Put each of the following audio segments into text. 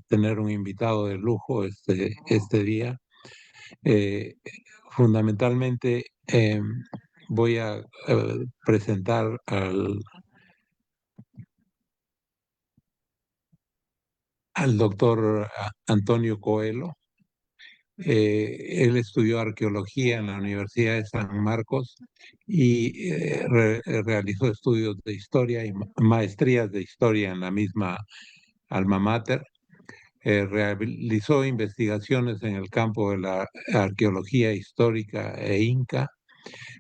tener un invitado de lujo este día. Eh, Fundamentalmente voy a presentar al doctor Antonio Coelho. Él estudió arqueología en la Universidad de San Marcos y realizó estudios de historia y maestrías de historia en la misma alma mater. Realizó investigaciones en el campo de la arqueología histórica e inca.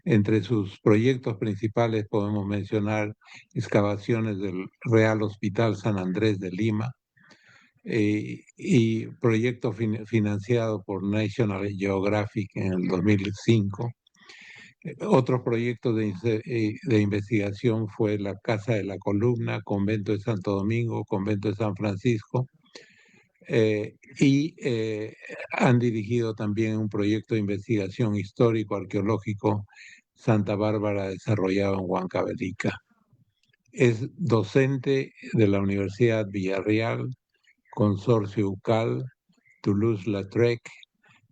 Entre sus proyectos principales podemos mencionar excavaciones del Real Hospital San Andrés de Lima, y proyecto financiado por National Geographic en el 2005. Otro proyecto de investigación fue la Casa de la Columna, Convento de Santo Domingo, Convento de San Francisco, y han dirigido también un proyecto de investigación histórico-arqueológico Santa Bárbara desarrollado en Huancavelica. Es docente de la Universidad Villarreal, Consorcio UCAL, Toulouse-Lautrec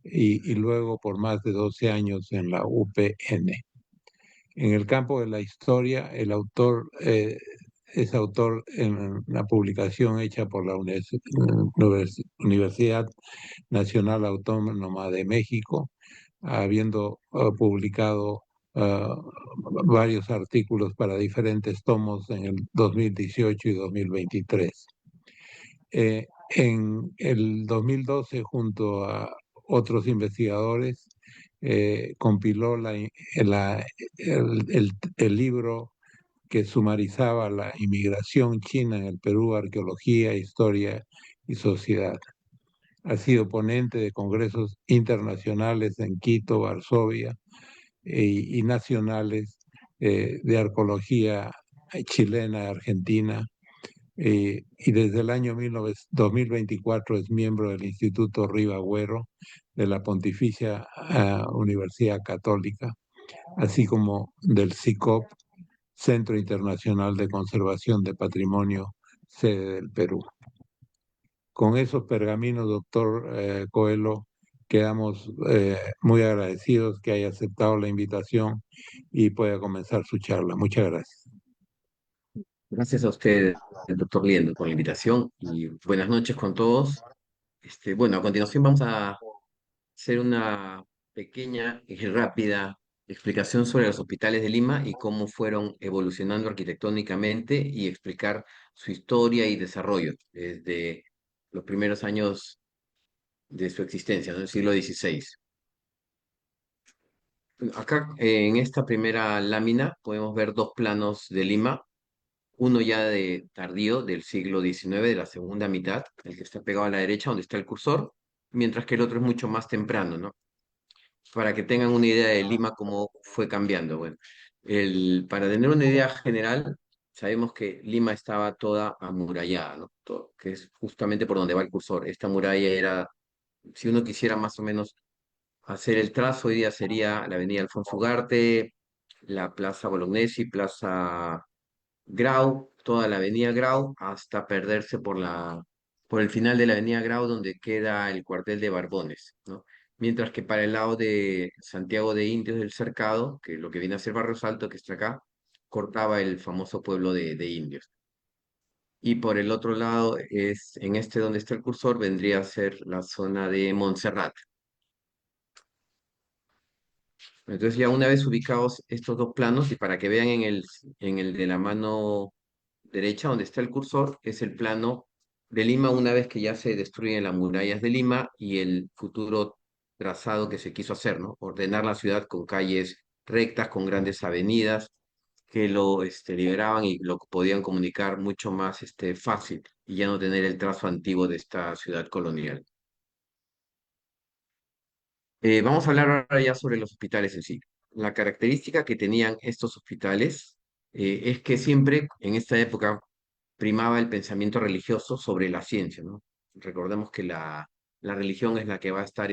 y luego por más de 12 años en la UPN. En el campo de la historia, el autor es autor en una publicación hecha por la Universidad Nacional Autónoma de México, habiendo publicado varios artículos para diferentes tomos en el 2018 y 2023. En el 2012, junto a otros investigadores, compiló el libro que sumarizaba la inmigración china en el Perú, arqueología, historia y sociedad. Ha sido ponente de congresos internacionales en Quito, Varsovia y nacionales de arqueología chilena, argentina, y desde el año 2024 es miembro del Instituto Riva Agüero de la Pontificia Universidad Católica, así como del CICOP, Centro Internacional de Conservación de Patrimonio, sede del Perú. Con esos pergaminos, doctor Coelho, quedamos muy agradecidos que haya aceptado la invitación y pueda comenzar su charla. Muchas gracias. Gracias a usted, el doctor Liendo, por la invitación y buenas noches con todos. Bueno, a continuación vamos a hacer una pequeña y rápida explicación sobre los hospitales de Lima y cómo fueron evolucionando arquitectónicamente y explicar su historia y desarrollo desde los primeros años de su existencia, ¿no? El siglo XVI. Acá en esta primera lámina podemos ver dos planos de Lima, uno ya de tardío del siglo XIX, de la segunda mitad, el que está pegado a la derecha donde está el cursor, mientras que el otro es mucho más temprano, ¿no? Para que tengan una idea de Lima, cómo fue cambiando. Bueno, para tener una idea general, sabemos que Lima estaba toda amurallada, ¿no? Que es justamente por donde va el cursor. Esta muralla era, si uno quisiera más o menos hacer el trazo, hoy día sería la avenida Alfonso Ugarte, la Plaza Bolognesi, Plaza Grau, toda la avenida Grau, hasta perderse por el final de la avenida Grau, donde queda el cuartel de Barbones, ¿no? Mientras que para el lado de Santiago de Indios del Cercado, que lo que viene a ser Barrio Salto, que está acá, cortaba el famoso pueblo de Indios. Y por el otro lado, en este donde está el cursor, vendría a ser la zona de Montserrat. Entonces ya una vez ubicados estos dos planos, y para que vean en el de la mano derecha, donde está el cursor, es el plano de Lima una vez que ya se destruyen las murallas de Lima y el futuro trazado que se quiso hacer, ¿no? Ordenar la ciudad con calles rectas, con grandes avenidas que lo liberaban y lo podían comunicar mucho más fácil y ya no tener el trazo antiguo de esta ciudad colonial. Vamos a hablar ahora ya sobre los hospitales en sí. La característica que tenían estos hospitales es que siempre en esta época primaba el pensamiento religioso sobre la ciencia, ¿no? Recordemos que la religión es la que va a estar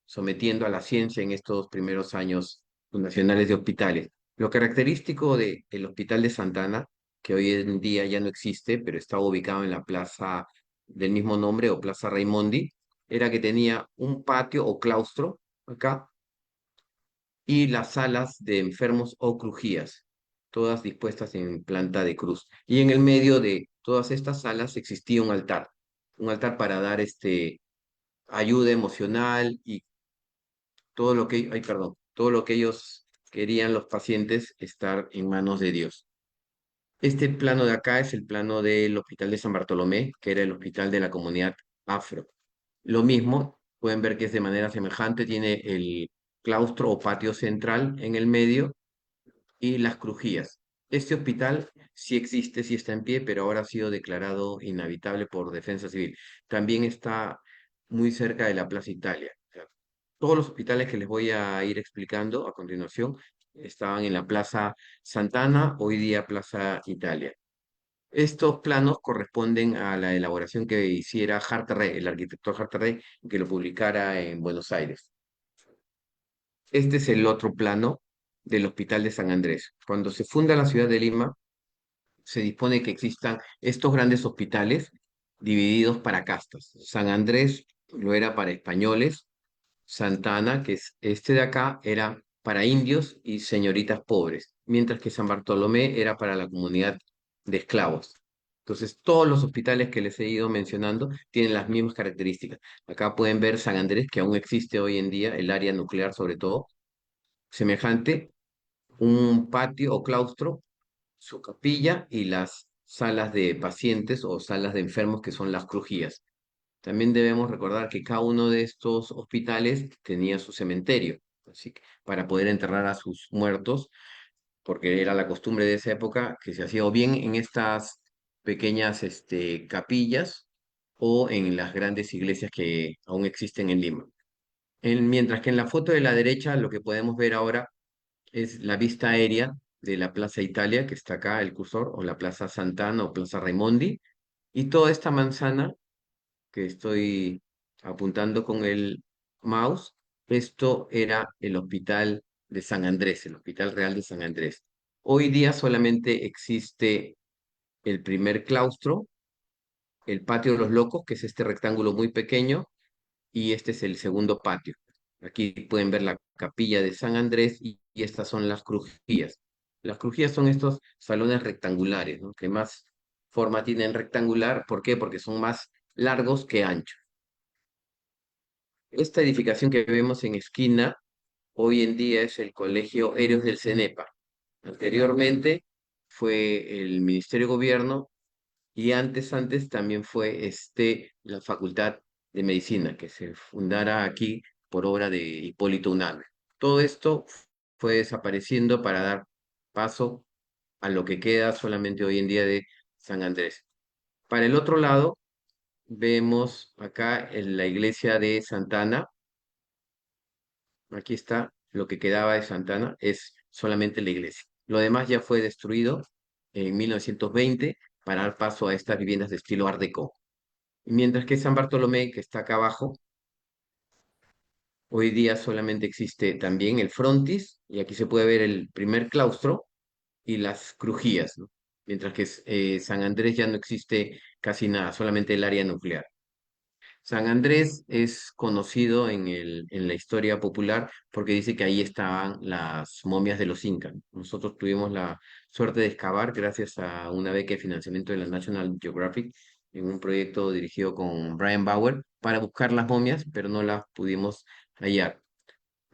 sometiendo a la ciencia en estos primeros años fundacionales de hospitales. Lo característico del Hospital de Santa Ana, que hoy en día ya no existe, pero está ubicado en la Plaza del mismo nombre o Plaza Raimondi, era que tenía un patio o claustro acá y las salas de enfermos o crujías, todas dispuestas en planta de cruz. Y en el medio de todas estas salas existía un altar para dar ayuda emocional y todo lo que, ay, perdón, todo lo que ellos querían los pacientes estar en manos de Dios. Este plano de acá es el plano del Hospital de San Bartolomé, que era el hospital de la comunidad afro. Lo mismo, pueden ver que es de manera semejante, tiene el claustro o patio central en el medio y las crujías. Este hospital sí existe, sí está en pie, pero ahora ha sido declarado inhabitable por Defensa Civil. También está muy cerca de la Plaza Italia. O sea, todos los hospitales que les voy a ir explicando a continuación estaban en la Plaza Santana, hoy día Plaza Italia. Estos planos corresponden a la elaboración que hiciera Harterrey, el arquitecto Harterrey, que lo publicara en Buenos Aires. Este es el otro plano del Hospital de San Andrés. Cuando se funda la ciudad de Lima, se dispone que existan estos grandes hospitales divididos para castas. San Andrés lo era para españoles, Santa Ana, que es este de acá, era para indios y señoritas pobres, mientras que San Bartolomé era para la comunidad de esclavos. Entonces, todos los hospitales que les he ido mencionando tienen las mismas características. Acá pueden ver San Andrés, que aún existe hoy en día, el área nuclear sobre todo, semejante, un patio o claustro, su capilla y las salas de pacientes o salas de enfermos que son las crujías. También debemos recordar que cada uno de estos hospitales tenía su cementerio, así que para poder enterrar a sus muertos, porque era la costumbre de esa época que se hacía o bien en estas pequeñas capillas o en las grandes iglesias que aún existen en Lima. Mientras que en la foto de la derecha lo que podemos ver ahora es la vista aérea de la Plaza Italia, que está acá, el cursor, o la Plaza Santana o Plaza Raimondi, y toda esta manzana que estoy apuntando con el mouse, esto era el Hospital de San Andrés, el Hospital Real de San Andrés. Hoy día solamente existe el primer claustro, el Patio de los Locos, que es este rectángulo muy pequeño, y este es el segundo patio. Aquí pueden ver la capilla de San Andrés y estas son las crujías. Las crujías son estos salones rectangulares, ¿no? Que más forma tienen rectangular. ¿Por qué? Porque son más largos que anchos. Esta edificación que vemos en esquina hoy en día es el Colegio Héroes del CENEPA. Anteriormente fue el Ministerio de Gobierno y antes también fue la Facultad de Medicina, que se fundara aquí por obra de Hipólito Unanue. Todo esto fue desapareciendo para dar paso a lo que queda solamente hoy en día de San Andrés. Para el otro lado, vemos acá en la iglesia de Santana. Aquí está lo que quedaba de Santana, es solamente la iglesia. Lo demás ya fue destruido en 1920 para dar paso a estas viviendas de estilo Art Deco. Mientras que San Bartolomé, que está acá abajo, hoy día solamente existe también el frontis, y aquí se puede ver el primer claustro y las crujías, ¿no? Mientras que San Andrés ya no existe casi nada, solamente el área nuclear. San Andrés es conocido en la historia popular porque dice que ahí estaban las momias de los incas. Nosotros tuvimos la suerte de excavar gracias a una beca de financiamiento de la National Geographic en un proyecto dirigido con Brian Bauer para buscar las momias, pero no las pudimos hallar.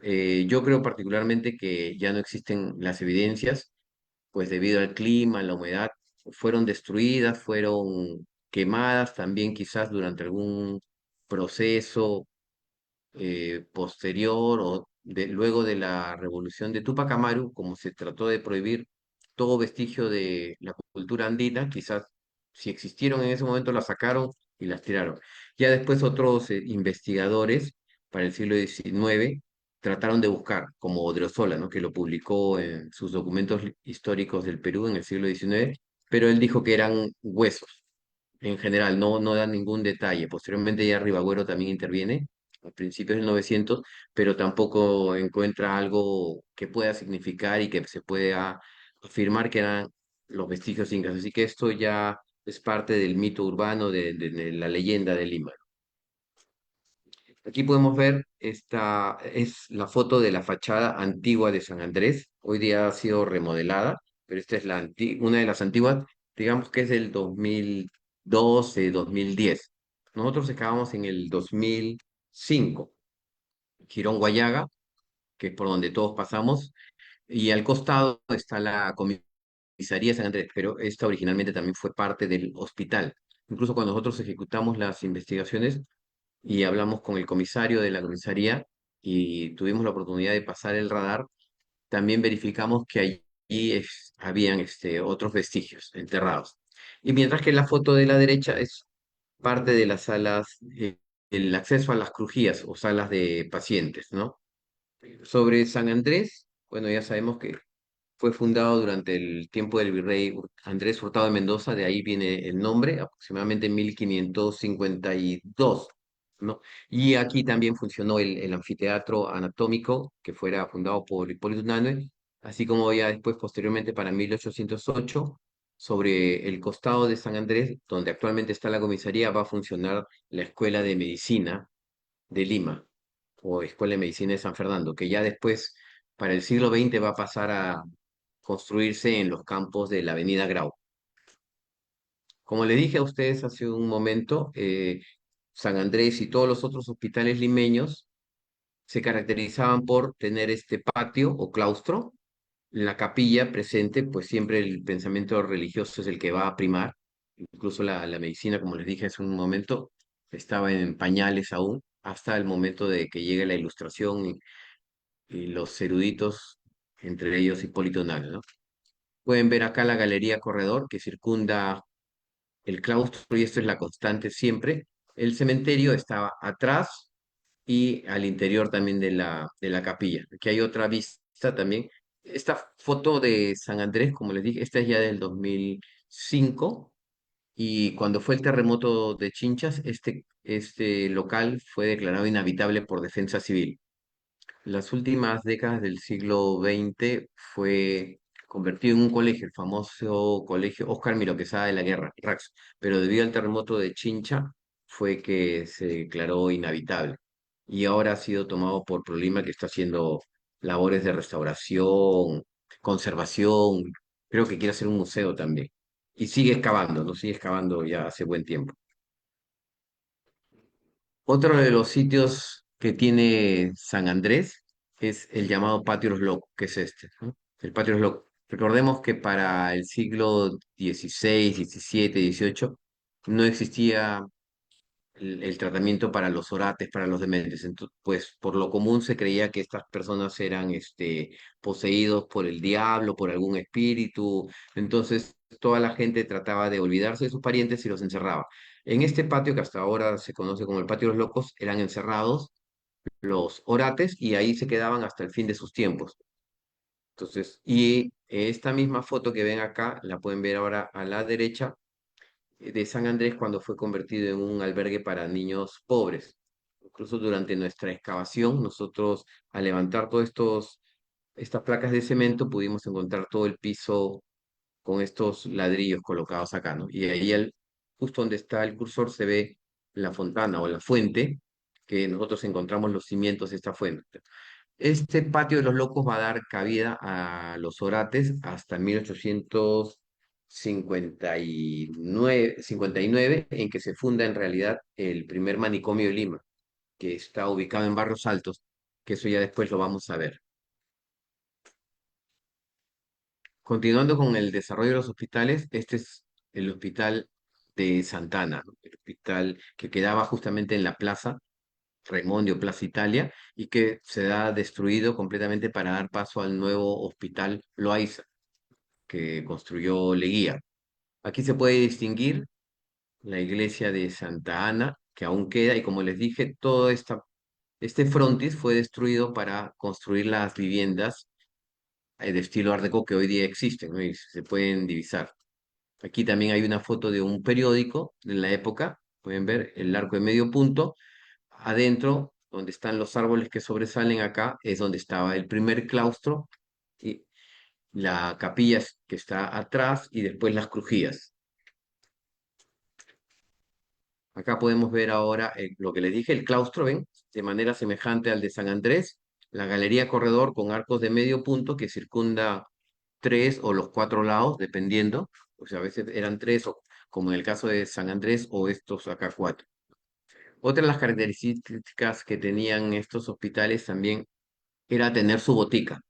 Yo creo particularmente que ya no existen las evidencias pues debido al clima, la humedad, fueron destruidas, fueron quemadas también quizás durante algún proceso posterior o luego de la revolución de Tupac Amaru, como se trató de prohibir todo vestigio de la cultura andina, quizás si existieron en ese momento las sacaron y las tiraron. Ya después otros investigadores para el siglo XIX trataron de buscar, como Odriozola, ¿no? Que lo publicó en sus documentos históricos del Perú en el siglo XIX, pero él dijo que eran huesos en general, no da ningún detalle. Posteriormente ya Ribagüero también interviene a principios del 900, pero tampoco encuentra algo que pueda significar y que se pueda afirmar que eran los vestigios incas. Así que esto ya Es parte del mito urbano de la leyenda de Lima. Aquí podemos ver, esta es la foto de la fachada antigua de San Andrés. Hoy día ha sido remodelada, pero esta es una de las antiguas, digamos que es del 2012, 2010. Nosotros excavamos en el 2005, Girón Guayaga, que es por donde todos pasamos, y al costado está la comisaría de San Andrés, pero esta originalmente también fue parte del hospital. Incluso cuando nosotros ejecutamos las investigaciones, y hablamos con el comisario de la comisaría y tuvimos la oportunidad de pasar el radar, también verificamos que allí habían otros vestigios enterrados. Y mientras que la foto de la derecha es parte de las salas, el acceso a las crujías o salas de pacientes, ¿no? Sobre San Andrés, bueno, ya sabemos que fue fundado durante el tiempo del virrey Andrés Hurtado de Mendoza, de ahí viene el nombre, aproximadamente en 1552, ¿no? Y aquí también funcionó el anfiteatro anatómico, que fuera fundado por Hipólito Unanue, así como ya después, posteriormente, para 1808, sobre el costado de San Andrés, donde actualmente está la comisaría, va a funcionar la Escuela de Medicina de Lima, o Escuela de Medicina de San Fernando, que ya después, para el siglo XX, va a pasar a construirse en los campos de la Avenida Grau. Como le dije a ustedes hace un momento, San Andrés y todos los otros hospitales limeños se caracterizaban por tener este patio o claustro, la capilla presente, pues siempre el pensamiento religioso es el que va a primar. Incluso la medicina, como les dije hace un momento, estaba en pañales aún, hasta el momento de que llegue la ilustración y los eruditos, entre ellos Hipólito Unanue, ¿no? Pueden ver acá la galería corredor que circunda el claustro, y esto es la constante siempre. El cementerio estaba atrás y al interior también de la capilla. Aquí hay otra vista también. Esta foto de San Andrés, como les dije, esta es ya del 2005, y cuando fue el terremoto de Chinchas, este local fue declarado inhabitable por Defensa Civil. Las últimas décadas del siglo XX fue convertido en un colegio, el famoso colegio Óscar Miro Quesada de la Guerra, RAX, pero debido al terremoto de Chincha fue que se declaró inhabitable, y ahora ha sido tomado por Prolima, que está haciendo labores de restauración, conservación, creo que quiere hacer un museo también, y sigue excavando, ¿no? Sigue excavando ya hace buen tiempo. Otro de los sitios que tiene San Andrés es el llamado Patio Los Locos, que es este, ¿no? El Patio Los Locos. Recordemos que para el siglo XVI, XVII, XVIII no existía el tratamiento para los orates, para los dementes. Pues por lo común se creía que estas personas eran poseídos por el diablo, por algún espíritu. Entonces toda la gente trataba de olvidarse de sus parientes y los encerraba. En este patio, que hasta ahora se conoce como el Patio de los Locos, eran encerrados los orates y ahí se quedaban hasta el fin de sus tiempos. Entonces, y esta misma foto que ven acá, la pueden ver ahora a la derecha, de San Andrés, cuando fue convertido en un albergue para niños pobres. Incluso durante nuestra excavación, nosotros, al levantar estas placas de cemento, pudimos encontrar todo el piso con estos ladrillos colocados acá, ¿no? Y ahí, justo donde está el cursor, se ve la fontana o la fuente, que nosotros encontramos los cimientos de esta fuente. Este patio de los locos va a dar cabida a los orates hasta 1859, en que se funda en realidad el primer manicomio de Lima, que está ubicado en Barrios Altos, que eso ya después lo vamos a ver. Continuando con el desarrollo de los hospitales, este es el hospital de Santana, ¿no? El hospital que quedaba justamente en la plaza Raimondi o Plaza Italia, y que se ha destruido completamente para dar paso al nuevo hospital Loaiza, que construyó Leguía. Aquí se puede distinguir la iglesia de Santa Ana, que aún queda, y como les dije, este frontis fue destruido para construir las viviendas de estilo Art Deco que hoy día existen, ¿no? Y se pueden divisar. Aquí también hay una foto de un periódico de la época, pueden ver el arco de medio punto. Adentro, donde están los árboles que sobresalen acá, es donde estaba el primer claustro, y la capilla que está atrás, y después las crujías. Acá podemos ver ahora lo que les dije, el claustro, ¿ven? De manera semejante al de San Andrés, la galería corredor con arcos de medio punto que circunda tres o los cuatro lados, dependiendo. O sea, a veces eran tres, o como en el caso de San Andrés, o estos acá cuatro. Otra de las características que tenían estos hospitales también era tener su botica.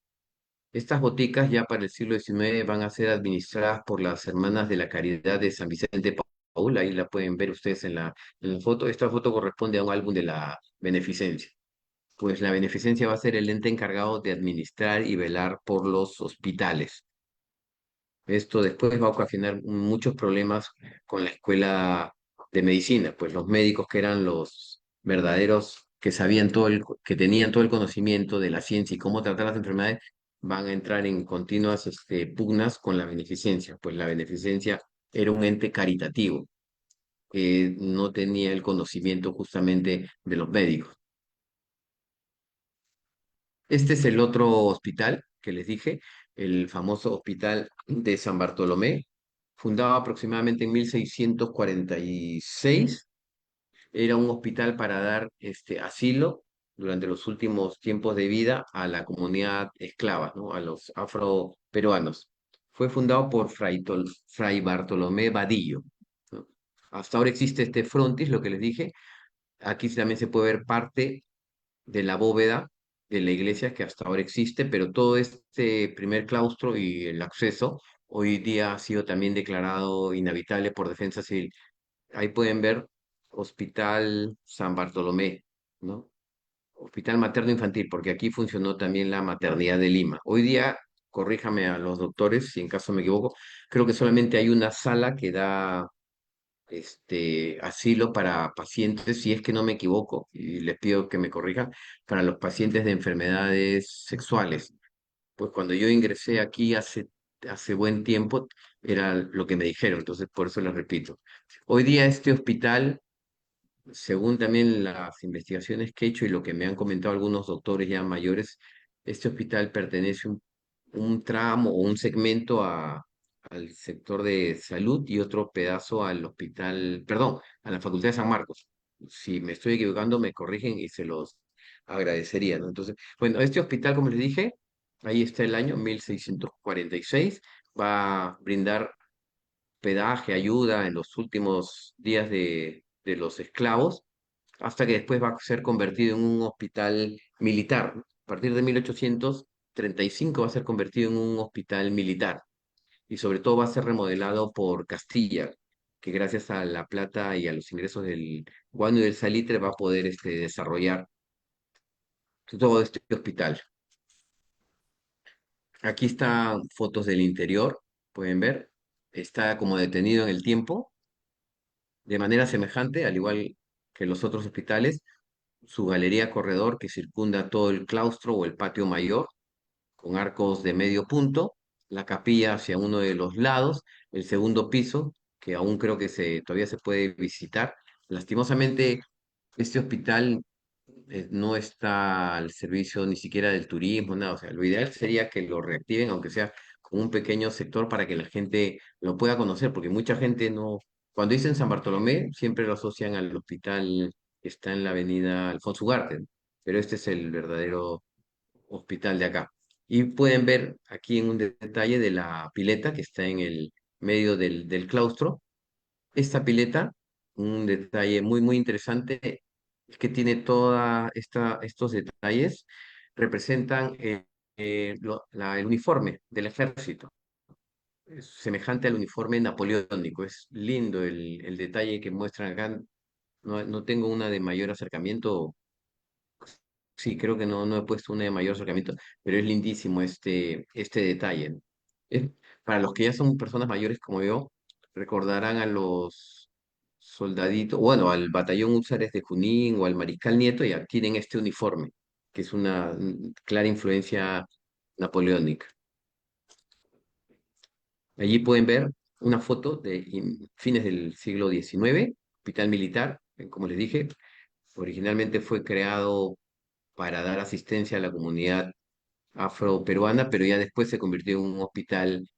Estas boticas ya para el siglo XIX van a ser administradas por las Hermanas de la Caridad de San Vicente de Paúl. Ahí la pueden ver ustedes en la foto. Esta foto corresponde a un álbum de la Beneficencia. Pues la Beneficencia va a ser el ente encargado de administrar y velar por los hospitales. Esto después va a ocasionar muchos problemas con la escuela de medicina, pues los médicos que eran los verdaderos, que sabían que tenían todo el conocimiento de la ciencia y cómo tratar las enfermedades, van a entrar en continuas pugnas con la beneficencia, pues la beneficencia era un ente caritativo, que no tenía el conocimiento justamente de los médicos. Este es el otro hospital que les dije, el famoso Hospital de San Bartolomé, fundado aproximadamente en 1646. Era un hospital para dar asilo durante los últimos tiempos de vida a la comunidad esclava, ¿no? A los afroperuanos. Fue fundado por Fray Bartolomé Vadillo, ¿no? Hasta ahora existe este frontis, lo que les dije. Aquí también se puede ver parte de la bóveda de la iglesia que hasta ahora existe, pero todo este primer claustro y el acceso hoy día ha sido también declarado inhabitable por defensa civil. Ahí pueden ver Hospital San Bartolomé, ¿no? Hospital Materno Infantil, porque aquí funcionó también la maternidad de Lima. Hoy día, corríjame a los doctores si en caso me equivoco, creo que solamente hay una sala que da asilo para pacientes, si es que no me equivoco, y les pido que me corrijan, para los pacientes de enfermedades sexuales. Pues cuando yo ingresé aquí hace buen tiempo, era lo que me dijeron, entonces por eso les repito. Hoy día este hospital, según también las investigaciones que he hecho y lo que me han comentado algunos doctores ya mayores, este hospital pertenece un tramo o un segmento al sector de salud y otro pedazo al hospital, perdón, a la Facultad de San Marcos. Si me estoy equivocando, me corrigen y se los agradecería, ¿no? Entonces, bueno, este hospital, como les dije, ahí está el año 1646, va a brindar pedaje, ayuda en los últimos días de los esclavos, hasta que después va a ser convertido en un hospital militar. A partir de 1835 va a ser convertido en un hospital militar y sobre todo va a ser remodelado por Castilla, que gracias a la plata y a los ingresos del guano y del salitre va a poder desarrollar todo este hospital. Aquí están fotos del interior, pueden ver, está como detenido en el tiempo de manera semejante, al igual que los otros hospitales, su galería corredor que circunda todo el claustro o el patio mayor, con arcos de medio punto, la capilla hacia uno de los lados, el segundo piso, que aún creo que todavía se puede visitar. Lastimosamente, este hospital no está al servicio ni siquiera del turismo, nada. O sea, lo ideal sería que lo reactiven, aunque sea con un pequeño sector para que la gente lo pueda conocer, porque mucha gente no, cuando dicen San Bartolomé, siempre lo asocian al hospital que está en la avenida Alfonso Ugarte, ¿no? Pero este es el verdadero hospital de acá. Y pueden ver aquí en un detalle de la pileta que está en el medio del claustro. Esta pileta, un detalle muy, muy interesante, es que tiene estos detalles, representan el uniforme del ejército, es semejante al uniforme napoleónico. Es lindo el detalle que muestran acá. No, no tengo una de mayor acercamiento. Sí, creo que no he puesto una de mayor acercamiento, pero es lindísimo este detalle, ¿no? Es- para los que ya son personas mayores como yo, recordarán a los soldaditos, bueno, al batallón Húsares de Junín o al Mariscal Nieto, ya tienen este uniforme, que es una clara influencia napoleónica. Allí pueden ver una foto de fines del siglo XIX, hospital militar, como les dije, originalmente fue creado para dar asistencia a la comunidad afroperuana, pero ya después se convirtió en un hospital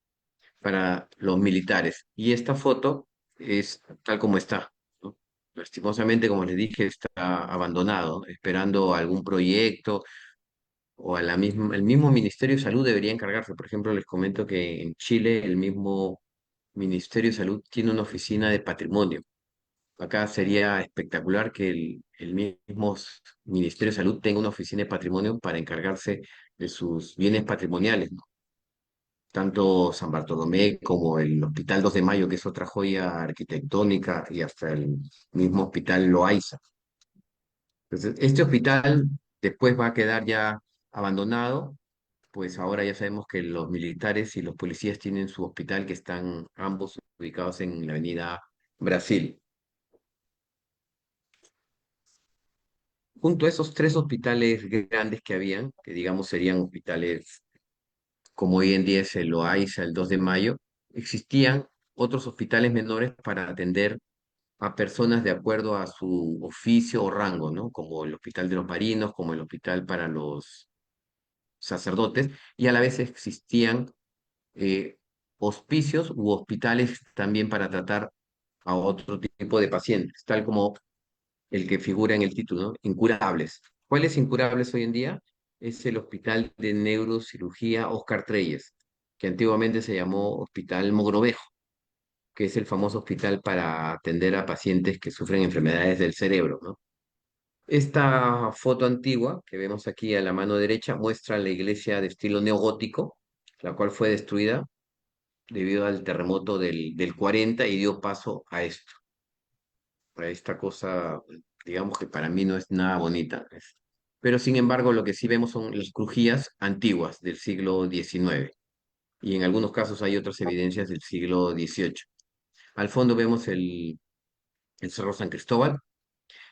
para los militares. Y esta foto es tal como está, ¿no? lastimosamente, como les dije, está abandonado, esperando algún proyecto o a el mismo Ministerio de Salud debería encargarse. Por ejemplo, les comento que en Chile el mismo Ministerio de Salud tiene una oficina de patrimonio. Acá sería espectacular que el mismo Ministerio de Salud tenga una oficina de patrimonio para encargarse de sus bienes patrimoniales, ¿no? Tanto San Bartolomé como el Hospital 2 de Mayo, que es otra joya arquitectónica, y hasta el mismo Hospital Loaiza. Entonces, este hospital después va a quedar ya abandonado, pues ahora ya sabemos que los militares y los policías tienen su hospital, que están ambos ubicados en la avenida Brasil. Junto a esos tres hospitales grandes que habían, que digamos serían hospitales como hoy en día es el Loaiza, el 2 de Mayo, existían otros hospitales menores para atender a personas de acuerdo a su oficio o rango, ¿no? Como el Hospital de los Marinos, como el Hospital para los Sacerdotes, y a la vez existían eh, hospicios u hospitales también para tratar a otro tipo de pacientes, tal como el que figura en el título, ¿no? Incurables. ¿Cuáles incurables hoy en día? Es el Hospital de Neurocirugía Oscar Treyes, que antiguamente se llamó Hospital Mogrovejo, que es el famoso hospital para atender a pacientes que sufren enfermedades del cerebro, ¿no? Esta foto antigua que vemos aquí a la mano derecha muestra la iglesia de estilo neogótico, la cual fue destruida debido al terremoto del 40 y dio paso a esto, a esta cosa, digamos que para mí no es nada bonita. Pero sin embargo, lo que sí vemos son las crujías antiguas del siglo XIX y en algunos casos hay otras evidencias del siglo XVIII. Al fondo vemos el Cerro San Cristóbal.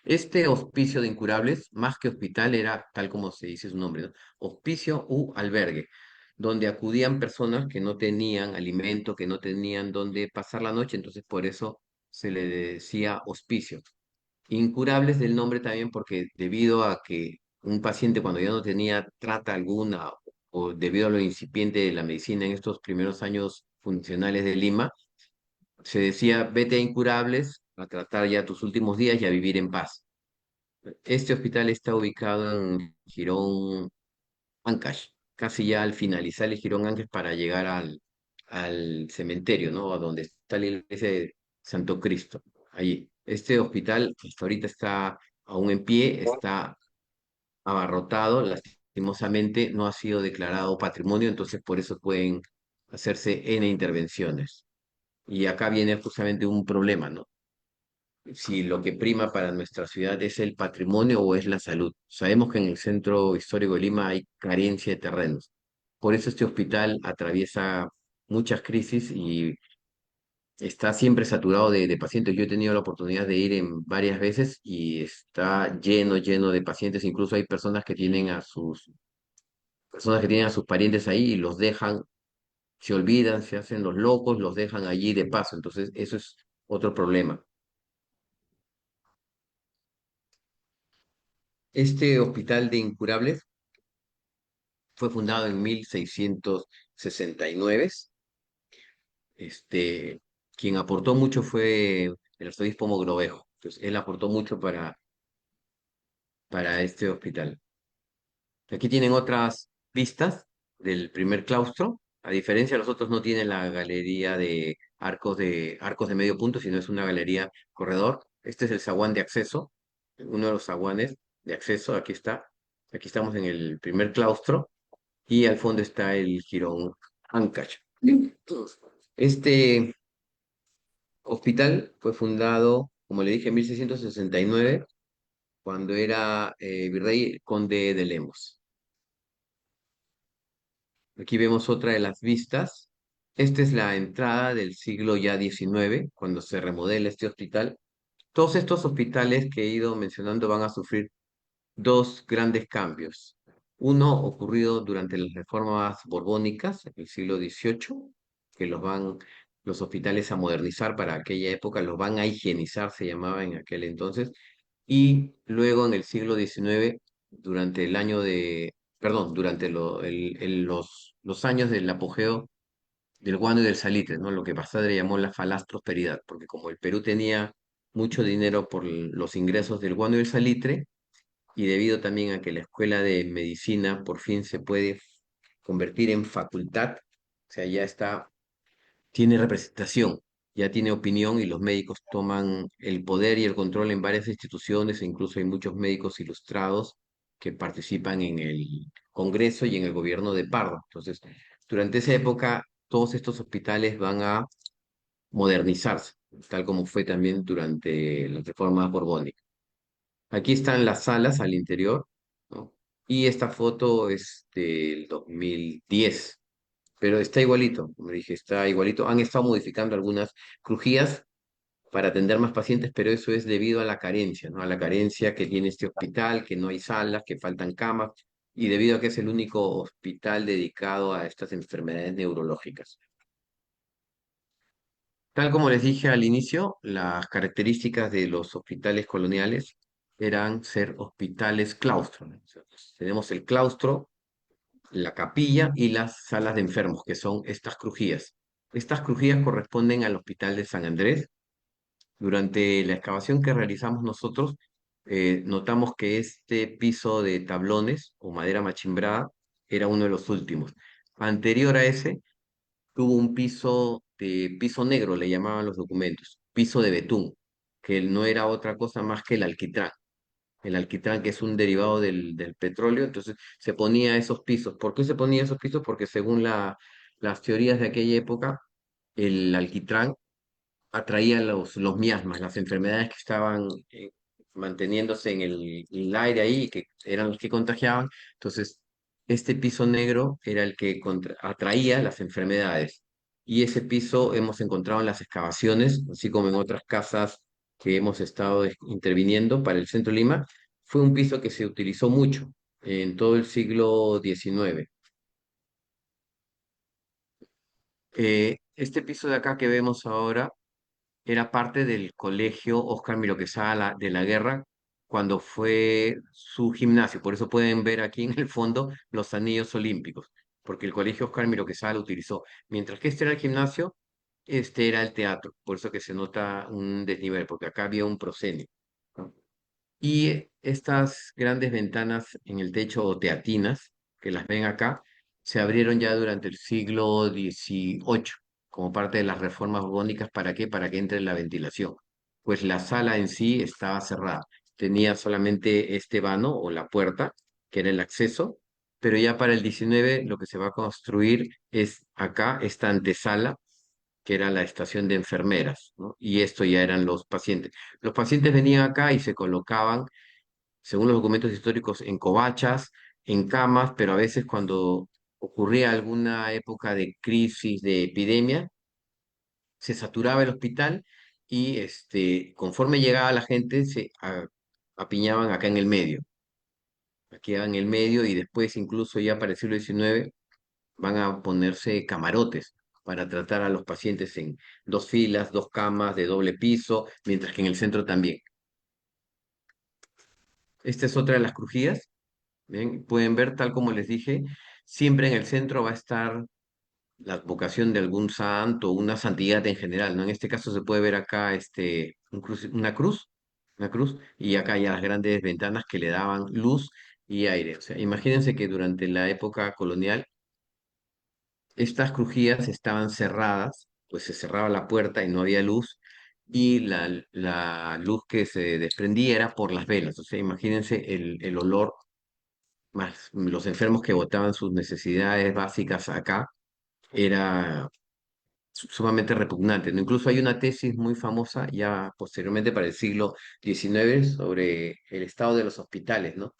Este hospicio de incurables, más que hospital, era tal como se dice su nombre, ¿no? Hospicio u albergue, donde acudían personas que no tenían alimento, que no tenían dónde pasar la noche, entonces por eso se le decía hospicio. Incurables del nombre también porque debido a que un paciente cuando ya no tenía trata alguna o debido a lo incipiente de la medicina en estos primeros años funcionales de Lima, se decía vete a incurables a tratar ya tus últimos días y a vivir en paz. Este hospital está ubicado en Girón Ancash, casi ya al finalizar el Girón Ancash para llegar al cementerio, ¿no? A donde está la iglesia de Santo Cristo, allí. Este hospital hasta ahorita está aún en pie, está abarrotado, lastimosamente no ha sido declarado patrimonio, entonces por eso pueden hacerse N intervenciones. Y acá viene justamente un problema, ¿no? Si lo que prima para nuestra ciudad es el patrimonio o es la salud. Sabemos que en el centro histórico de Lima hay carencia de terrenos. Por eso este hospital atraviesa muchas crisis y está siempre saturado de pacientes. Yo he tenido la oportunidad de ir en varias veces y está lleno, lleno de pacientes. Incluso hay personas que tienen a sus parientes ahí y los dejan, se olvidan, se hacen los locos, los dejan allí de paso. Entonces, eso es otro problema. Este hospital de incurables fue fundado en 1669. Este, quien aportó mucho fue el arzobispo Mogrovejo. Entonces, él aportó mucho para este hospital. Aquí tienen otras vistas del primer claustro. A diferencia de los otros, no tiene la galería de arcos de medio punto, sino es una galería corredor. Este es el zaguán de acceso, uno de los zaguanes de acceso. Aquí está. Aquí estamos en el primer claustro y al fondo está el jirón Ancash. Este hospital fue fundado, como le dije, en 1669, cuando era virrey conde de Lemos. Aquí vemos otra de las vistas. Esta es la entrada del siglo ya XIX, cuando se remodela este hospital. Todos estos hospitales que he ido mencionando van a sufrir dos grandes cambios. Uno ocurrido durante las reformas borbónicas en el siglo XVIII, que los hospitales a modernizar para aquella época, los van a higienizar, se llamaba en aquel entonces, y luego en el siglo XIX, durante el año de, perdón, durante los años del apogeo del guano y del salitre, ¿no? Lo que Basadre llamó la falaz prosperidad, porque como el Perú tenía mucho dinero por los ingresos del guano y el salitre, y debido también a que la escuela de medicina por fin se puede convertir en facultad, o sea, ya está, tiene representación, ya tiene opinión y los médicos toman el poder y el control en varias instituciones, e incluso hay muchos médicos ilustrados que participan en el Congreso y en el gobierno de Pardo. Entonces, durante esa época, todos estos hospitales van a modernizarse, tal como fue también durante las reformas borbónicas. Aquí están las salas al interior, ¿no? Y esta foto es del 2010, pero está igualito, como dije, está igualito. Han estado modificando algunas crujías para atender más pacientes, pero eso es debido a la carencia, ¿no? A la carencia que tiene este hospital, que no hay salas, que faltan camas, y debido a que es el único hospital dedicado a estas enfermedades neurológicas. Tal como les dije al inicio, las características de los hospitales coloniales eran ser hospitales claustro, ¿no? O sea, tenemos el claustro, la capilla y las salas de enfermos, que son estas crujías. Estas crujías corresponden al Hospital de San Andrés. Durante la excavación que realizamos nosotros, notamos que este piso de tablones o madera machimbrada era uno de los últimos. Anterior a ese, tuvo un piso de piso negro, le llamaban los documentos, piso de betún, que no era otra cosa más que el alquitrán que es un derivado del petróleo, entonces se ponía esos pisos. ¿Por qué se ponía esos pisos? Porque según las teorías de aquella época, el alquitrán atraía los miasmas, las enfermedades que estaban manteniéndose en el aire ahí, que eran los que contagiaban. Entonces, este piso negro era el que atraía las enfermedades. Y ese piso hemos encontrado en las excavaciones, así como en otras casas que hemos estado interviniendo para el centro de Lima. Fue un piso que se utilizó mucho en todo el siglo XIX. Este piso de acá que vemos ahora era parte del colegio Óscar Miro Quesada de la Guerra cuando fue su gimnasio. Por eso pueden ver aquí en el fondo los anillos olímpicos, porque el colegio Óscar Miro Quesada lo utilizó. Mientras que este era el gimnasio, este era el teatro. Por eso que se nota un desnivel, porque acá había un proscenio, ¿no? Y estas grandes ventanas en el techo o teatinas, que las ven acá, se abrieron ya durante el siglo XVIII como parte de las reformas borbónicas. ¿Para qué? Para que entre la ventilación. Pues la sala en sí estaba cerrada. Tenía solamente este vano o la puerta, que era el acceso, pero ya para el 19 lo que se va a construir es acá, esta antesala, que era la estación de enfermeras, ¿no? Y esto ya eran los pacientes. Los pacientes venían acá y se colocaban, según los documentos históricos, en covachas, en camas, pero a veces cuando ocurría alguna época de crisis, de epidemia, se saturaba el hospital y conforme llegaba la gente, apiñaban acá en el medio. Aquí en el medio y después, incluso ya para el siglo XIX, van a ponerse camarotes para tratar a los pacientes en dos filas, dos camas de doble piso, mientras que en el centro también. Esta es otra de las crujías. ¿Ven? Pueden ver, tal como les dije, siempre en el centro va a estar la advocación de algún santo, una santidad en general, ¿no? En este caso se puede ver acá una cruz, y acá ya las grandes ventanas que le daban luz y aire. O sea, imagínense que durante la época colonial estas crujías estaban cerradas, pues se cerraba la puerta y no había luz, y la luz que se desprendía era por las velas. O sea, imagínense el olor, más los enfermos que botaban sus necesidades básicas acá, era sumamente repugnante, ¿no? Incluso hay una tesis muy famosa ya posteriormente para el siglo XIX sobre el estado de los hospitales, ¿no?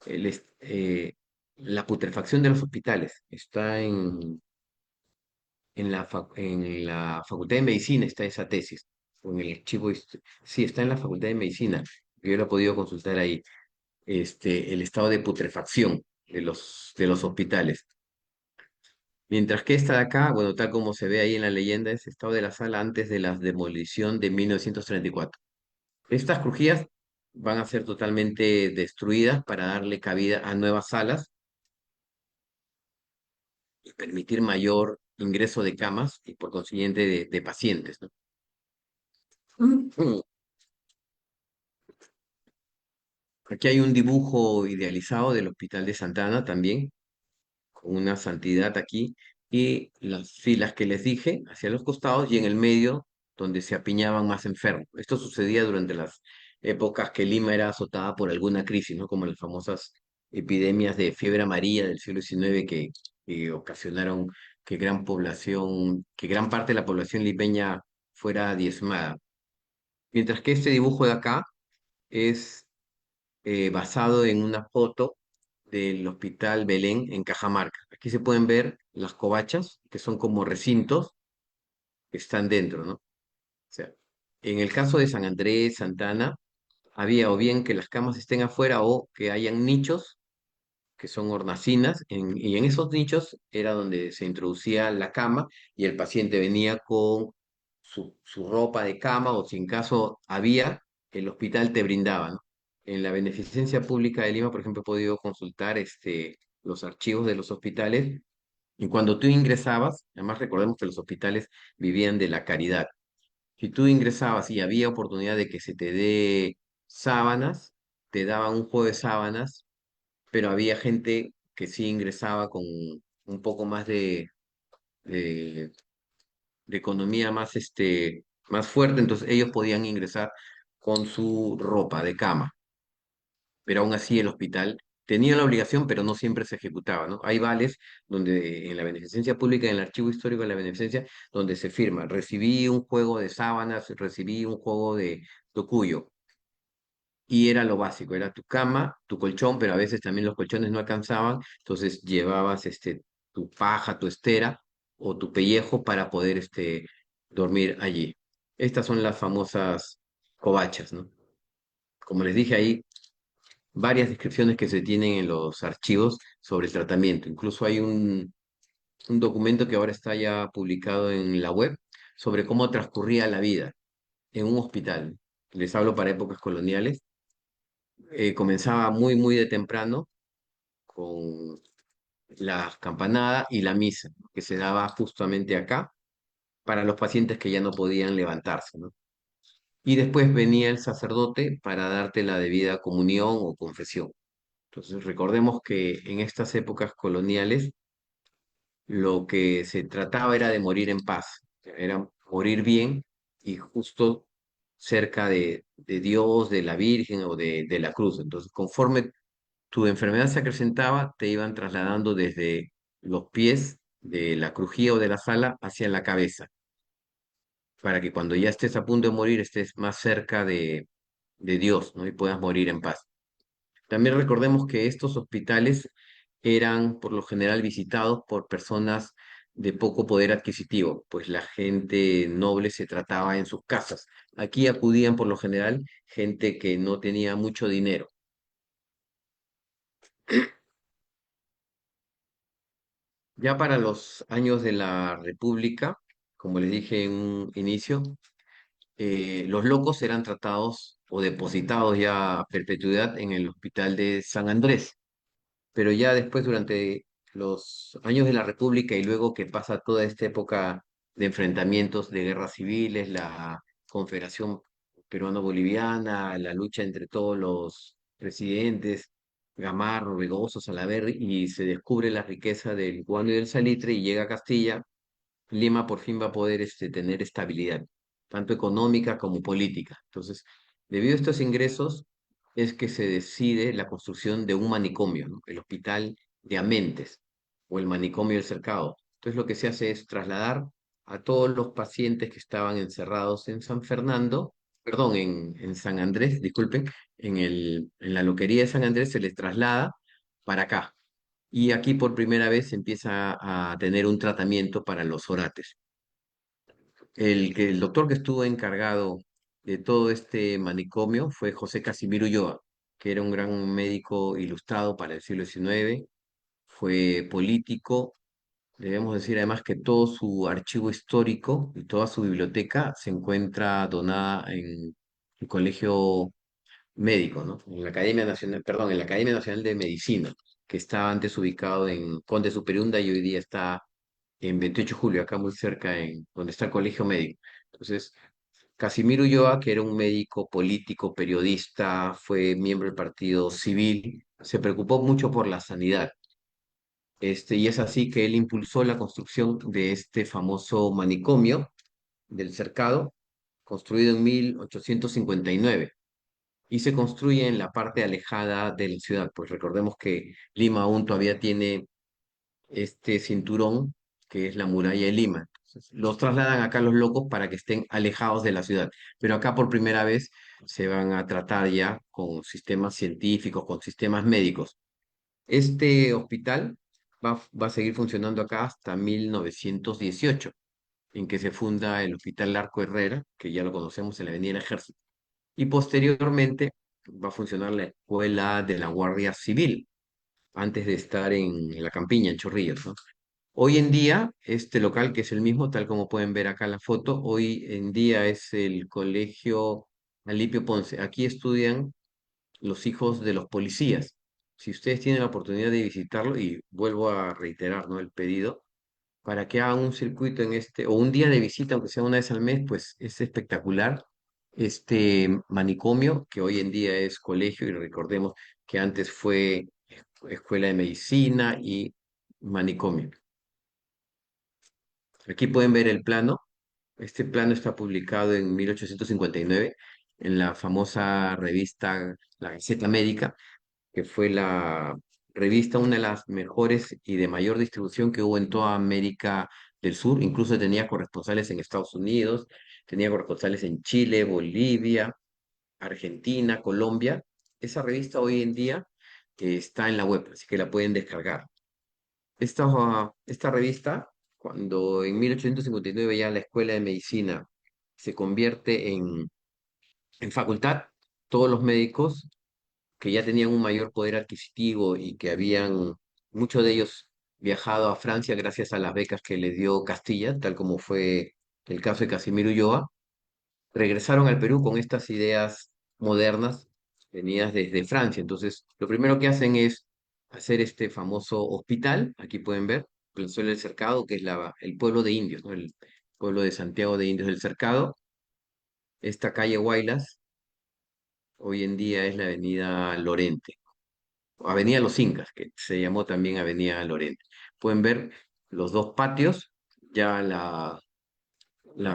El est- eh, la putrefacción de los hospitales está en la Facultad de Medicina, está esa tesis, o en el archivo, sí, está en la Facultad de Medicina, yo lo he podido consultar ahí, el estado de putrefacción de los hospitales. Mientras que esta de acá, bueno, tal como se ve ahí en la leyenda, es estado de la sala antes de la demolición de 1934. Estas crujías van a ser totalmente destruidas para darle cabida a nuevas salas y permitir mayor ingreso de camas y por consiguiente de pacientes, ¿no? Aquí hay un dibujo idealizado del Hospital de Santa Ana también, con una santidad aquí, y las filas que les dije hacia los costados y en el medio donde se apiñaban más enfermos. Esto sucedía durante las épocas que Lima era azotada por alguna crisis, ¿no? Como las famosas epidemias de fiebre amarilla del siglo XIX que ocasionaron que gran parte de la población limeña fuera diezmada. Mientras que este dibujo de acá es basado en una foto del Hospital Belén en Cajamarca. Aquí se pueden ver las covachas, que son como recintos que están dentro, ¿no? O sea, en el caso de San Andrés, Santana, había o bien que las camas estén afuera o que hayan nichos que son hornacinas, y en esos nichos era donde se introducía la cama y el paciente venía con su ropa de cama o si en caso había, el hospital te brindaba, ¿no? En la Beneficencia Pública de Lima, por ejemplo, he podido consultar los archivos de los hospitales y cuando tú ingresabas, además recordemos que los hospitales vivían de la caridad. Si tú ingresabas y había oportunidad de que se te dé sábanas, te daban un juego de sábanas, pero había gente que sí ingresaba con un poco más de, de economía más fuerte, entonces ellos podían ingresar con su ropa de cama, pero aún así el hospital tenía la obligación, pero no siempre se ejecutaba, ¿no? Hay vales donde en la beneficencia pública, en el archivo histórico de la beneficencia, donde se firma, recibí un juego de sábanas, recibí un juego de tocuyo, y era lo básico, era tu cama, tu colchón, pero a veces también los colchones no alcanzaban, entonces llevabas tu paja, tu estera o tu pellejo para poder dormir allí. Estas son las famosas covachas, ¿no? Como les dije, hay varias descripciones que se tienen en los archivos sobre el tratamiento. Incluso hay un documento que ahora está ya publicado en la web sobre cómo transcurría la vida en un hospital. Les hablo para épocas coloniales. Comenzaba muy, muy de temprano con la campanada y la misa, ¿no? Que se daba justamente acá para los pacientes que ya no podían levantarse, ¿no? Y después venía el sacerdote para darte la debida comunión o confesión. Entonces, recordemos que en estas épocas coloniales lo que se trataba era de morir en paz, era morir bien y justo cerca de Dios, de la Virgen o de la cruz. Entonces, conforme tu enfermedad se acrecentaba, te iban trasladando desde los pies de la crujía o de la sala hacia la cabeza, para que cuando ya estés a punto de morir estés más cerca de Dios, ¿no? Y puedas morir en paz. También recordemos que estos hospitales eran por lo general visitados por personas de poco poder adquisitivo, pues la gente noble se trataba en sus casas. Aquí acudían por lo general gente que no tenía mucho dinero. Ya para los años de la República, como les dije en un inicio, los locos eran tratados o depositados ya a perpetuidad en el hospital de San Andrés, pero ya después durante los años de la República y luego que pasa toda esta época de enfrentamientos, de guerras civiles, la Confederación Peruano-Boliviana, la lucha entre todos los presidentes, Gamarro, Rigoso, Salaverry, y se descubre la riqueza del guano y del salitre y llega a Castilla. Lima por fin va a poder tener estabilidad, tanto económica como política. Entonces, debido a estos ingresos, es que se decide la construcción de un manicomio, ¿no? El Hospital de Amentes o el Manicomio del Cercado. Entonces, lo que se hace es trasladar a todos los pacientes que estaban encerrados en San Fernando, perdón, en San Andrés, disculpen, en la loquería de San Andrés se les traslada para acá, y aquí por primera vez se empieza a tener un tratamiento para los orates. El doctor que estuvo encargado de todo este manicomio fue José Casimiro Ulloa, que era un gran médico ilustrado para el siglo XIX, fue político. Debemos decir además que todo su archivo histórico y toda su biblioteca se encuentra donada en el Colegio Médico, ¿no? En la Academia Nacional, perdón, en la Academia Nacional de Medicina, que estaba antes ubicado en Conde Superiunda y hoy día está en 28 de Julio, acá muy cerca, en donde está el Colegio Médico. Entonces, Casimiro Ulloa, que era un médico político, periodista, fue miembro del Partido Civil, se preocupó mucho por la sanidad. Y es así que él impulsó la construcción de este famoso manicomio del Cercado, construido en 1859 y se construye en la parte alejada de la ciudad. Pues recordemos que Lima aún todavía tiene este cinturón que es la muralla de Lima. Entonces, los trasladan acá los locos para que estén alejados de la ciudad. Pero acá por primera vez se van a tratar ya con sistemas científicos, con sistemas médicos. Este hospital va a seguir funcionando acá hasta 1918, en que se funda el Hospital Larco Herrera, que ya lo conocemos en la Avenida del Ejército. Y posteriormente va a funcionar la Escuela de la Guardia Civil, antes de estar en la Campiña, en Chorrillos, ¿no? Hoy en día, este local, que es el mismo, tal como pueden ver acá en la foto, hoy en día es el Colegio Alipio Ponce. Aquí estudian los hijos de los policías. Si ustedes tienen la oportunidad de visitarlo, y vuelvo a reiterar, ¿no?, el pedido, para que hagan un circuito en o un día de visita, aunque sea una vez al mes, pues es espectacular. Este manicomio, que hoy en día es colegio, y recordemos que antes fue escuela de medicina y manicomio. Aquí pueden ver el plano. Este plano está publicado en 1859 en la famosa revista La Gaceta Médica, que fue la revista, una de las mejores y de mayor distribución que hubo en toda América del Sur. Incluso tenía corresponsales en Estados Unidos, tenía corresponsales en Chile, Bolivia, Argentina, Colombia. Esa revista hoy en día está en la web, así que la pueden descargar. Esta revista, cuando en 1859 ya la Escuela de Medicina se convierte en facultad, todos los médicos que ya tenían un mayor poder adquisitivo y que habían, muchos de ellos, viajado a Francia gracias a las becas que les dio Castilla, tal como fue el caso de Casimiro Ulloa, regresaron al Perú con estas ideas modernas venidas desde Francia. Entonces, lo primero que hacen es hacer este famoso hospital, aquí pueden ver, Plazuela del Cercado, que es el pueblo de indios, ¿no? El pueblo de Santiago de Indios del Cercado. Esta calle Huaylas, hoy en día es la avenida Lorente. Avenida Los Incas, que se llamó también Avenida Lorente. Pueden ver los dos patios, ya la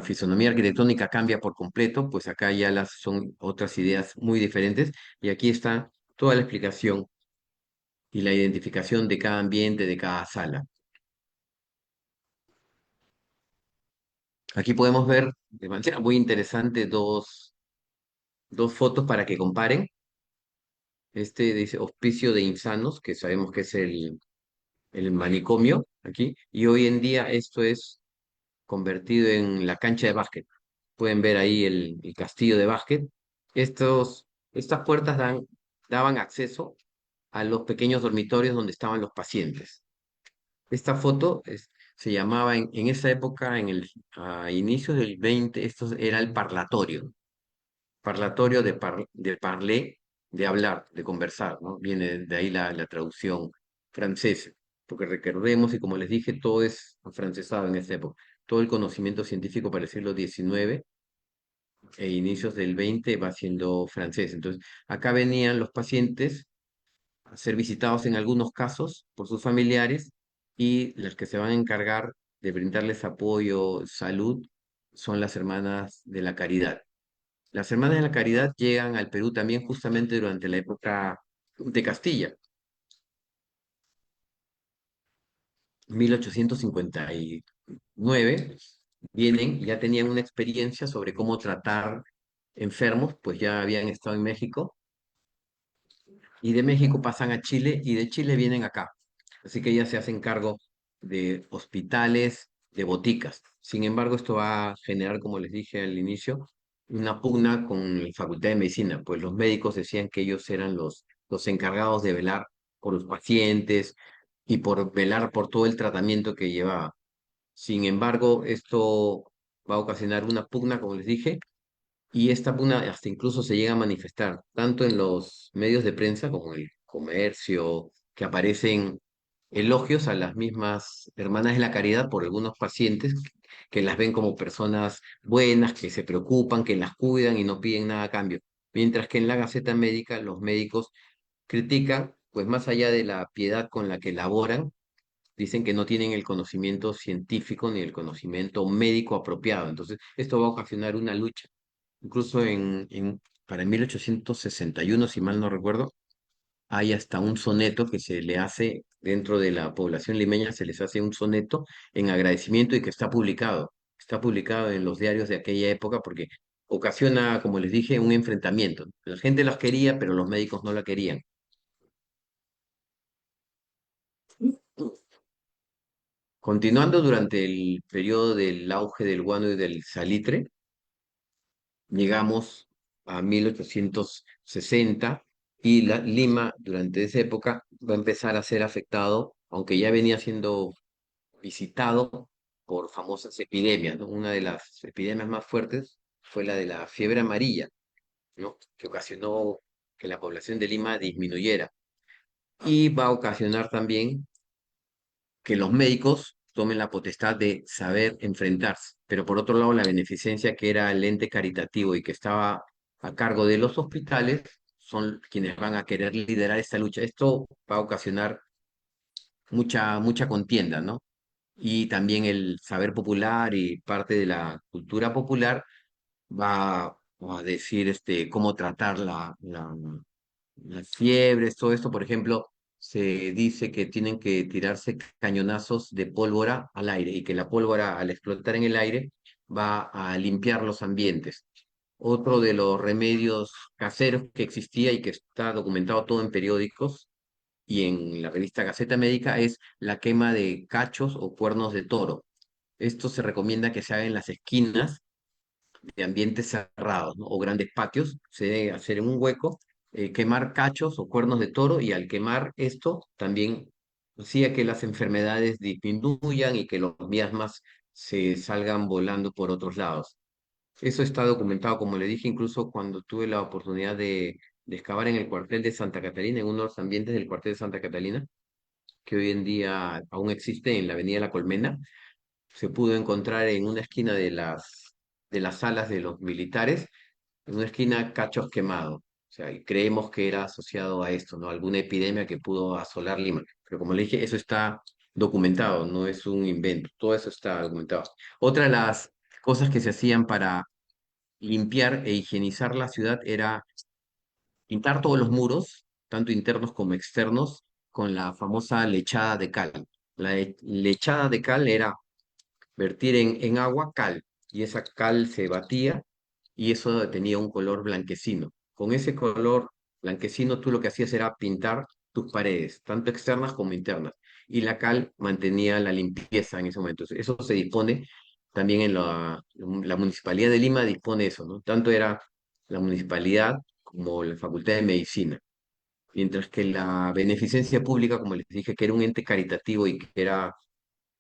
fisonomía arquitectónica cambia por completo, pues acá ya son otras ideas muy diferentes, y aquí está toda la explicación y la identificación de cada ambiente, de cada sala. Aquí podemos ver de manera muy interesante dos fotos para que comparen. Este dice Hospicio de Insanos, que sabemos que es el manicomio aquí, y hoy en día esto es convertido en la cancha de básquet. Pueden ver ahí el castillo de básquet. Estas puertas daban acceso a los pequeños dormitorios donde estaban los pacientes. Esta foto se llamaba en esa época, a inicios del 20, esto era el parlatorio. Parlatorio de parler, de hablar, de conversar, ¿no? Viene de ahí la traducción francesa, porque recordemos, y como les dije, todo es afrancesado en esta época. Todo el conocimiento científico para el siglo XIX e inicios del XX va siendo francés. Entonces, acá venían los pacientes a ser visitados en algunos casos por sus familiares, y las que se van a encargar de brindarles apoyo, salud, son las hermanas de la caridad. Las Hermanas de la Caridad llegan al Perú también justamente durante la época de Castilla, 1859. Vienen, ya tenían una experiencia sobre cómo tratar enfermos, pues ya habían estado en México, y de México pasan a Chile, y de Chile vienen acá. Así que ellas se hacen cargo de hospitales, de boticas. Sin embargo, esto va a generar, como les dije al inicio, una pugna con la Facultad de Medicina, pues los médicos decían que ellos eran los encargados de velar por los pacientes y por velar por todo el tratamiento que llevaba. Sin embargo, esto va a ocasionar una pugna, como les dije, y esta pugna hasta incluso se llega a manifestar tanto en los medios de prensa como en el comercio, que aparecen elogios a las mismas hermanas de la caridad por algunos pacientes que las ven como personas buenas, que se preocupan, que las cuidan y no piden nada a cambio. Mientras que en la Gaceta Médica los médicos critican, pues más allá de la piedad con la que laboran, dicen que no tienen el conocimiento científico ni el conocimiento médico apropiado. Entonces, esto va a ocasionar una lucha. Incluso para 1861, si mal no recuerdo, hay hasta un soneto que se le hace dentro de la población limeña, se les hace un soneto en agradecimiento y que está publicado. Está publicado en los diarios de aquella época porque ocasiona, como les dije, un enfrentamiento. La gente las quería, pero los médicos no la querían. Continuando durante el periodo del auge del guano y del salitre, llegamos a 1860 y Lima durante esa época va a empezar a ser afectado, aunque ya venía siendo visitado por famosas epidemias, ¿no? Una de las epidemias más fuertes fue la de la fiebre amarilla, ¿no? Que ocasionó que la población de Lima disminuyera. Y va a ocasionar también que los médicos tomen la potestad de saber enfrentarse. Pero por otro lado, la beneficencia, que era el ente caritativo y que estaba a cargo de los hospitales, son quienes van a querer liderar esta lucha. Esto va a ocasionar mucha contienda, ¿no? Y también el saber popular y parte de la cultura popular va a decir cómo tratar las fiebres, todo esto. Por ejemplo, se dice que tienen que tirarse cañonazos de pólvora al aire y que la pólvora al explotar en el aire va a limpiar los ambientes. Otro de los remedios caseros que existía y que está documentado todo en periódicos y en la revista Gaceta Médica es la quema de cachos o cuernos de toro. Esto se recomienda que se haga en las esquinas de ambientes cerrados, ¿no? O grandes patios. Se debe hacer en un hueco, quemar cachos o cuernos de toro, y al quemar esto también hacía que las enfermedades disminuyan y que los miasmas se salgan volando por otros lados. Eso está documentado, como le dije, incluso cuando tuve la oportunidad de excavar en el cuartel de Santa Catalina, en uno de los ambientes del cuartel de Santa Catalina, que hoy en día aún existe en la Avenida La Colmena. Se pudo encontrar en una esquina de las salas de los militares, en una esquina, cachos quemados. O sea, y creemos que era asociado a esto, ¿no? Alguna epidemia que pudo asolar Lima. Pero como le dije, eso está documentado, no es un invento. Todo eso está documentado. Otra de las cosas que se hacían para limpiar e higienizar la ciudad era pintar todos los muros, tanto internos como externos, con la famosa lechada de cal. Lechada de cal era vertir en agua cal, y esa cal se batía y eso tenía un color blanquecino. Con ese color blanquecino tú lo que hacías era pintar tus paredes, tanto externas como internas, y la cal mantenía la limpieza en ese momento. Eso se dispone también en la Municipalidad de Lima, dispone eso, ¿no? Tanto era la municipalidad como la Facultad de Medicina. Mientras que la beneficencia pública, como les dije, que era un ente caritativo y que era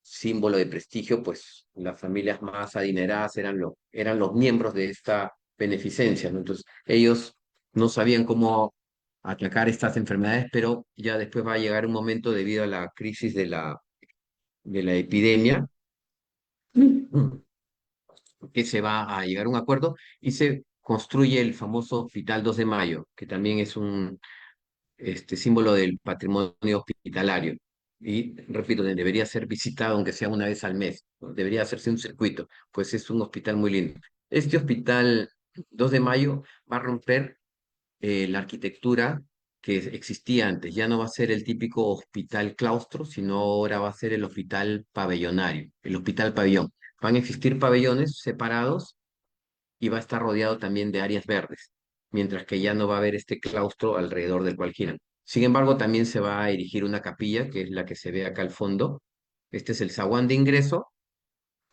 símbolo de prestigio, pues las familias más adineradas eran los miembros de esta beneficencia, ¿no? Entonces, ellos no sabían cómo atacar estas enfermedades, pero ya después va a llegar un momento debido a la crisis de la epidemia, que se va a llegar a un acuerdo y se construye el famoso Hospital 2 de Mayo, que también es un símbolo del patrimonio hospitalario. Y repito, debería ser visitado aunque sea una vez al mes, ¿no? Debería hacerse un circuito, pues es un hospital muy lindo. Este hospital 2 de Mayo va a romper la arquitectura que existía antes. Ya no va a ser el típico hospital claustro, sino ahora va a ser el hospital pabellonario, el hospital pabellón. Van a existir pabellones separados y va a estar rodeado también de áreas verdes, mientras que ya no va a haber este claustro alrededor del cual giran. Sin embargo, también se va a erigir una capilla, que es la que se ve acá al fondo. Este es el zaguán de ingreso,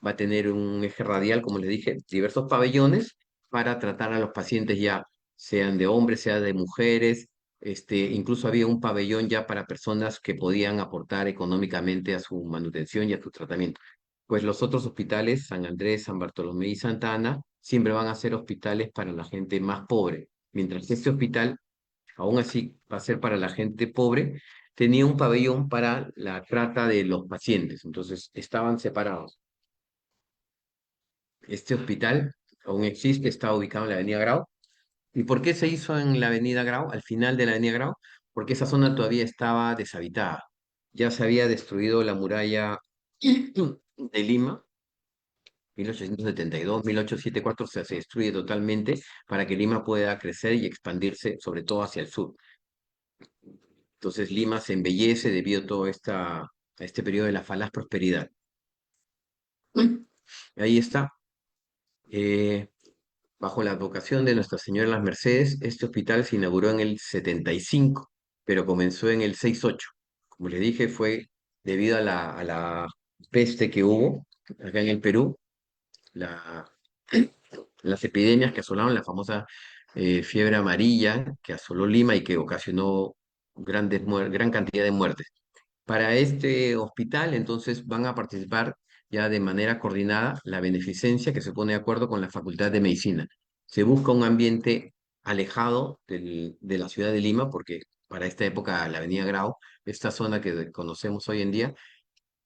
va a tener un eje radial, como les dije, diversos pabellones para tratar a los pacientes ya, sean de hombres, sea de mujeres. Incluso había un pabellón ya para personas que podían aportar económicamente a su manutención y a su tratamiento. Pues los otros hospitales, San Andrés, San Bartolomé y Santa Ana, siempre van a ser hospitales para la gente más pobre, mientras que este hospital, aún así, va a ser para la gente pobre. Tenía un pabellón para la trata de los pacientes, entonces estaban separados. Este hospital aún existe, está ubicado en la Avenida Grau. ¿Y por qué se hizo en la Avenida Grau, al final de la Avenida Grau? Porque esa zona todavía estaba deshabitada. Ya se había destruido la muralla de Lima, 1872, 1874, o sea, se destruye totalmente para que Lima pueda crecer y expandirse, sobre todo hacia el sur. Entonces Lima se embellece debido a a este periodo de la falaz prosperidad. Ahí está. Eh, Bajo la advocación de Nuestra Señora de las Mercedes, este hospital se inauguró en el 75, pero comenzó en el 68. Como les dije, fue debido a a la peste que hubo acá en el Perú, la, las epidemias que asolaron, la famosa fiebre amarilla que asoló Lima y que ocasionó gran cantidad de muertes. Para este hospital, entonces, van a participar ya de manera coordinada la beneficencia que se pone de acuerdo con la Facultad de Medicina. Se busca un ambiente alejado de la ciudad de Lima, porque para esta época la Avenida Grau, esta zona que conocemos hoy en día,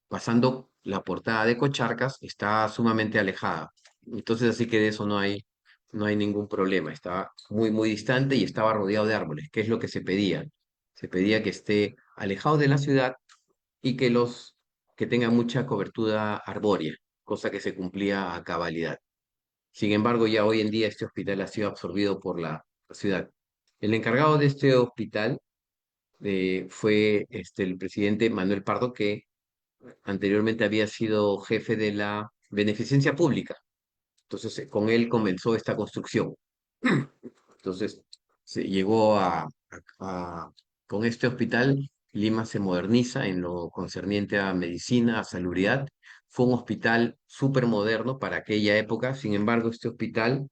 pasando la portada de Cocharcas, está sumamente alejada. Entonces, así que de eso no hay ningún problema. Estaba muy distante y estaba rodeado de árboles, que es lo que se pedía. Se pedía que esté alejado de la ciudad y que tenga mucha cobertura arbórea, cosa que se cumplía a cabalidad. Sin embargo, ya hoy en día este hospital ha sido absorbido por la ciudad. El encargado de este hospital fue el presidente Manuel Pardo, que anteriormente había sido jefe de la beneficencia pública. Entonces, con él comenzó esta construcción. Entonces, se llegó con este hospital, Lima se moderniza en lo concerniente a medicina, a salubridad. Fue un hospital súper moderno para aquella época. Sin embargo, este hospital,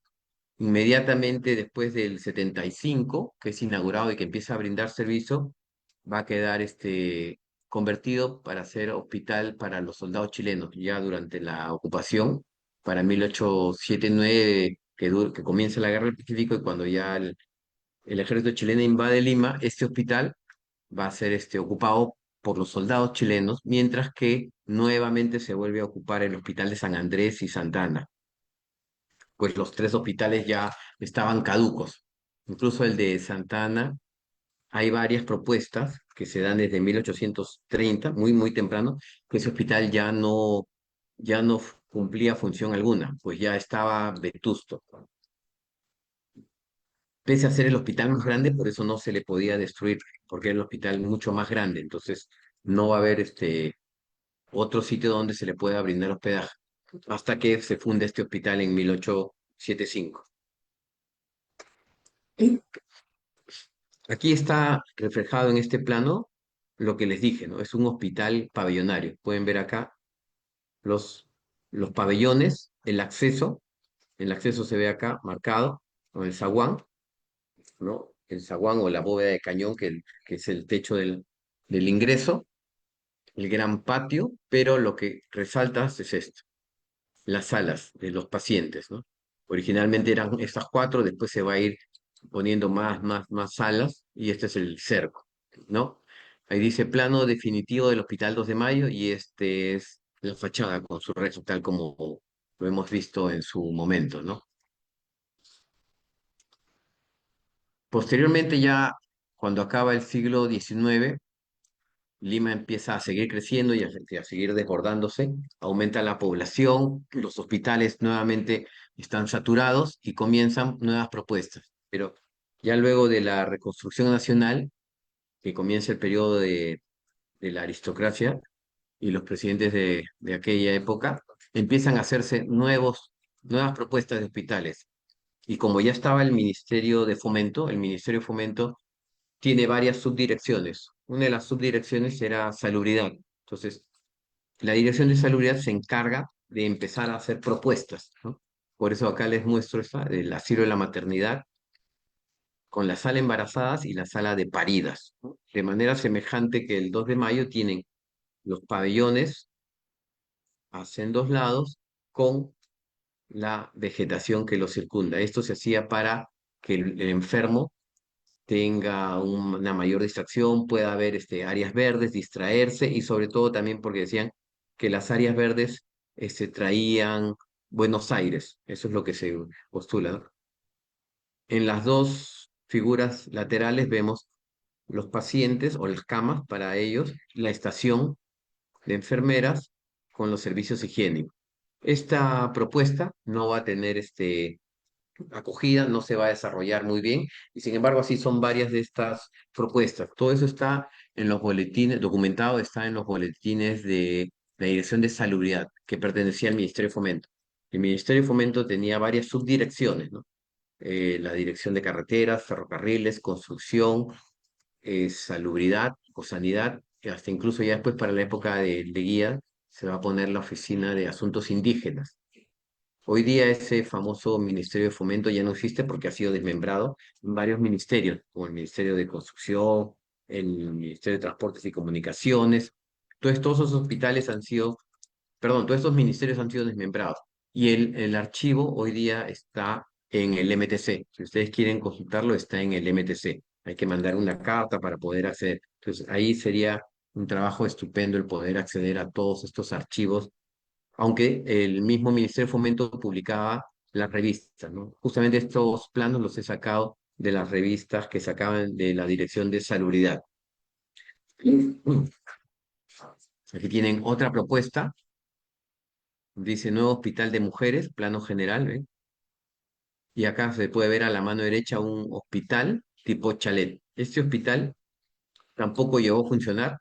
inmediatamente después del 75, que es inaugurado y que empieza a brindar servicio, va a quedar convertido para ser hospital para los soldados chilenos, ya durante la ocupación, para 1879, que comienza la Guerra del Pacífico, y cuando ya el ejército chileno invade Lima, este hospital va a ser ocupado por los soldados chilenos, mientras que nuevamente se vuelve a ocupar el hospital de San Andrés y Santa Ana, pues los tres hospitales ya estaban caducos. Incluso el de Santa Ana, hay varias propuestas que se dan desde 1830, muy temprano, que ese hospital ya no cumplía función alguna, pues ya estaba vetusto. Pese a ser el hospital más grande, por eso no se le podía destruir, porque era el hospital mucho más grande, entonces no va a haber otro sitio donde se le pueda brindar hospedaje, hasta que se funde este hospital en 1875. Aquí está reflejado en este plano lo que les dije, ¿no? Es un hospital pabellonario. Pueden ver acá los, los pabellones, el acceso se ve acá marcado con el zaguán, ¿no? El zaguán o la bóveda de cañón, que es el techo del ingreso, el gran patio, pero lo que resalta es esto, las salas de los pacientes, ¿no? Originalmente eran estas cuatro, después se va a ir poniendo más salas, y este es el cerco, ¿no? Ahí dice plano definitivo del Hospital 2 de Mayo, y este es la fachada con su resto, tal como lo hemos visto en su momento, ¿no? Posteriormente, ya cuando acaba el siglo XIX, Lima empieza a seguir creciendo y a seguir desbordándose, aumenta la población, los hospitales nuevamente están saturados y comienzan nuevas propuestas. Pero ya luego de la reconstrucción nacional, que comienza el periodo de la aristocracia y los presidentes de aquella época, empiezan a hacerse nuevas propuestas de hospitales. Y como ya estaba el Ministerio de Fomento, el Ministerio de Fomento tiene varias subdirecciones. Una de las subdirecciones era salubridad. Entonces, la dirección de salubridad se encarga de empezar a hacer propuestas, ¿no? Por eso acá les muestro esta, el asilo de la maternidad, con la sala embarazadas y la sala de paridas, ¿no? De manera semejante que el 2 de mayo tienen los pabellones hacia dos lados con la vegetación que lo circunda. Esto se hacía para que el enfermo tenga una mayor distracción, pueda haber áreas verdes, distraerse, y sobre todo también porque decían que las áreas verdes traían Buenos Aires. Eso es lo que se postula, ¿no? En las dos figuras laterales vemos los pacientes o las camas para ellos, la estación de enfermeras con los servicios higiénicos. Esta propuesta no va a tener acogida, no se va a desarrollar muy bien, y sin embargo así son varias de estas propuestas. Todo eso está en los boletines, documentado está en los boletines de la Dirección de Salubridad, que pertenecía al Ministerio de Fomento. El Ministerio de Fomento tenía varias subdirecciones, ¿no? La Dirección de Carreteras, Ferrocarriles, Construcción, Salubridad o Sanidad, que hasta incluso ya después para la época de guía se va a poner la Oficina de Asuntos Indígenas. Hoy día ese famoso Ministerio de Fomento ya no existe porque ha sido desmembrado en varios ministerios, como el Ministerio de Construcción, el Ministerio de Transportes y Comunicaciones. Entonces, todos esos hospitales han sido, perdón, todos estos ministerios han sido desmembrados. Y el archivo hoy día está en el MTC. Si ustedes quieren consultarlo, está en el MTC. Hay que mandar una carta para poder acceder. Entonces, ahí sería un trabajo estupendo el poder acceder a todos estos archivos, aunque el mismo Ministerio de Fomento publicaba las revistas, ¿no? Justamente estos planos los he sacado de las revistas que sacaban de la Dirección de Salubridad. Aquí tienen otra propuesta, dice nuevo hospital de mujeres, plano general, ¿ven? Y acá se puede ver a la mano derecha un hospital tipo chalet. Este hospital tampoco llegó a funcionar.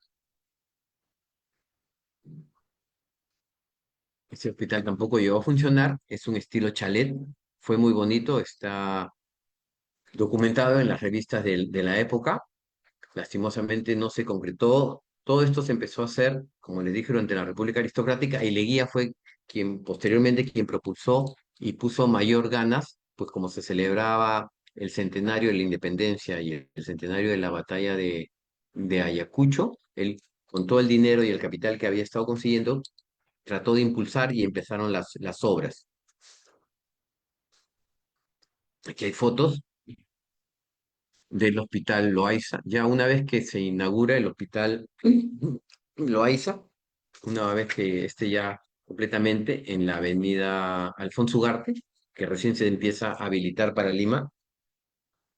Este hospital tampoco llegó a funcionar. Es un estilo chalet. Fue muy bonito. Está documentado en las revistas de la época. Lastimosamente no se concretó. Todo esto se empezó a hacer, como les dije, durante la República Aristocrática, y Leguía fue quien posteriormente quien propulsó y puso mayor ganas, pues como se celebraba el centenario de la independencia y el centenario de la batalla de Ayacucho, él, con todo el dinero y el capital que había estado consiguiendo, trató de impulsar y empezaron las obras. Aquí hay fotos del Hospital Loaiza. Ya una vez que se inaugura el Hospital Loaiza, una vez que esté ya completamente en la avenida Alfonso Ugarte, que recién se empieza a habilitar para Lima,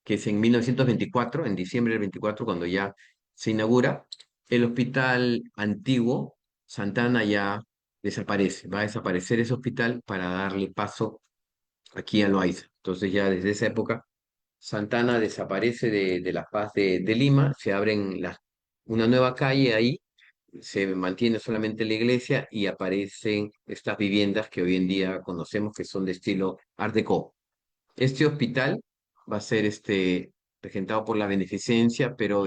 que es en 1924, en diciembre del 24, cuando ya se inaugura, el hospital antiguo, Santana, ya desaparece. Va a desaparecer ese hospital para darle paso aquí a Loaiza. Entonces ya desde esa época Santana desaparece de la Paz de Lima, se abren una nueva calle ahí, se mantiene solamente la iglesia y aparecen estas viviendas que hoy en día conocemos que son de estilo Art Deco. Este hospital va a ser regentado por la beneficencia, pero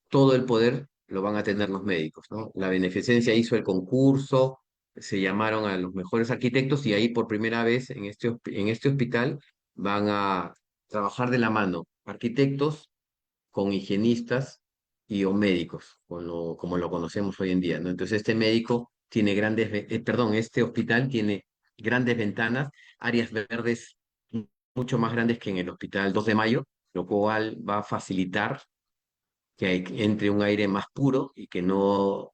todo el poder lo van a tener los médicos, ¿no? La beneficencia hizo el concurso, se llamaron a los mejores arquitectos y ahí por primera vez en este hospital van a trabajar de la mano arquitectos con higienistas y o médicos, como lo conocemos hoy en día, ¿no? Entonces este médico tiene perdón, este hospital tiene grandes ventanas, áreas verdes mucho más grandes que en el Hospital 2 de Mayo, lo cual va a facilitar que entre un aire más puro y que no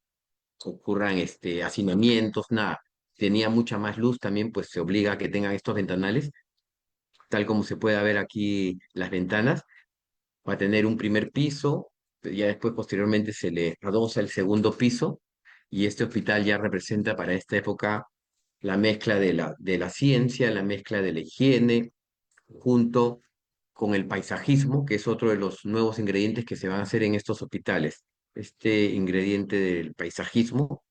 ocurran hacinamientos, nada. Tenía mucha más luz también, pues se obliga a que tengan estos ventanales, tal como se puede ver aquí las ventanas. Va a tener un primer piso, ya después posteriormente se le adosa el segundo piso, y este hospital ya representa para esta época la mezcla de la ciencia, la mezcla de la higiene, junto con el paisajismo, que es otro de los nuevos ingredientes que se van a hacer en estos hospitales. Este ingrediente del paisajismo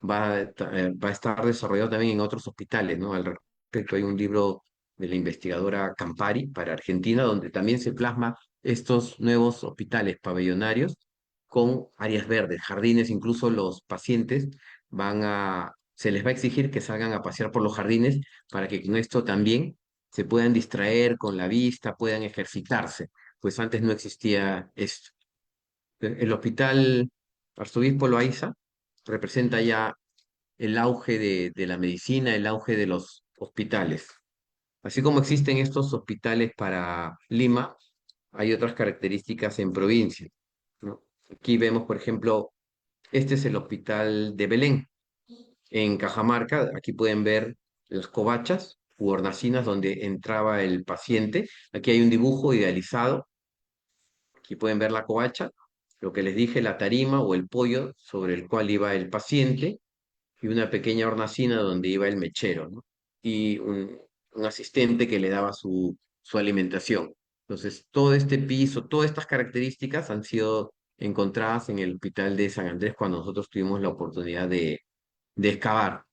va a estar desarrollado también en otros hospitales, ¿no? Al respecto hay un libro de la investigadora Campari para Argentina, donde también se plasma estos nuevos hospitales pabellonarios con áreas verdes, jardines, incluso los pacientes se les va a exigir que salgan a pasear por los jardines para que con esto también se puedan distraer con la vista, puedan ejercitarse, pues antes no existía esto. El Hospital Arzobispo Loaiza representa ya el auge de la medicina, el auge de los hospitales. Así como existen estos hospitales para Lima, hay otras características en provincia, ¿no? Aquí vemos, por ejemplo, este es el Hospital de Belén, en Cajamarca. Aquí pueden ver las covachas u hornacinas donde entraba el paciente. Aquí hay un dibujo idealizado. Aquí pueden ver la covacha, lo que les dije, la tarima o el pollo sobre el cual iba el paciente y una pequeña hornacina donde iba el mechero, ¿no? Y un asistente que le daba su alimentación. Entonces, todo este piso, todas estas características han sido encontradas en el hospital de San Andrés cuando nosotros tuvimos la oportunidad de excavar.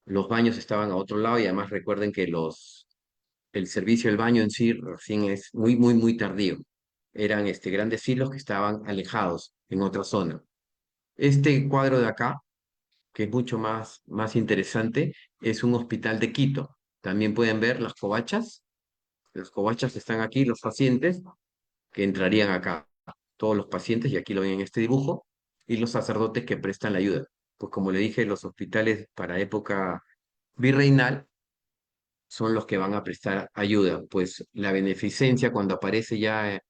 Los baños estaban a otro lado y además recuerden que el servicio del baño en sí recién es muy, muy, muy tardío. Eran grandes silos que estaban alejados en otra zona. Este cuadro de acá, que es mucho más interesante, es un hospital de Quito. También pueden ver las covachas. Las covachas están aquí, los pacientes que entrarían acá. Todos los pacientes, y aquí lo ven en este dibujo, y los sacerdotes que prestan la ayuda. Pues como le dije, los hospitales para época virreinal son los que van a prestar ayuda. Pues la beneficencia cuando aparece ya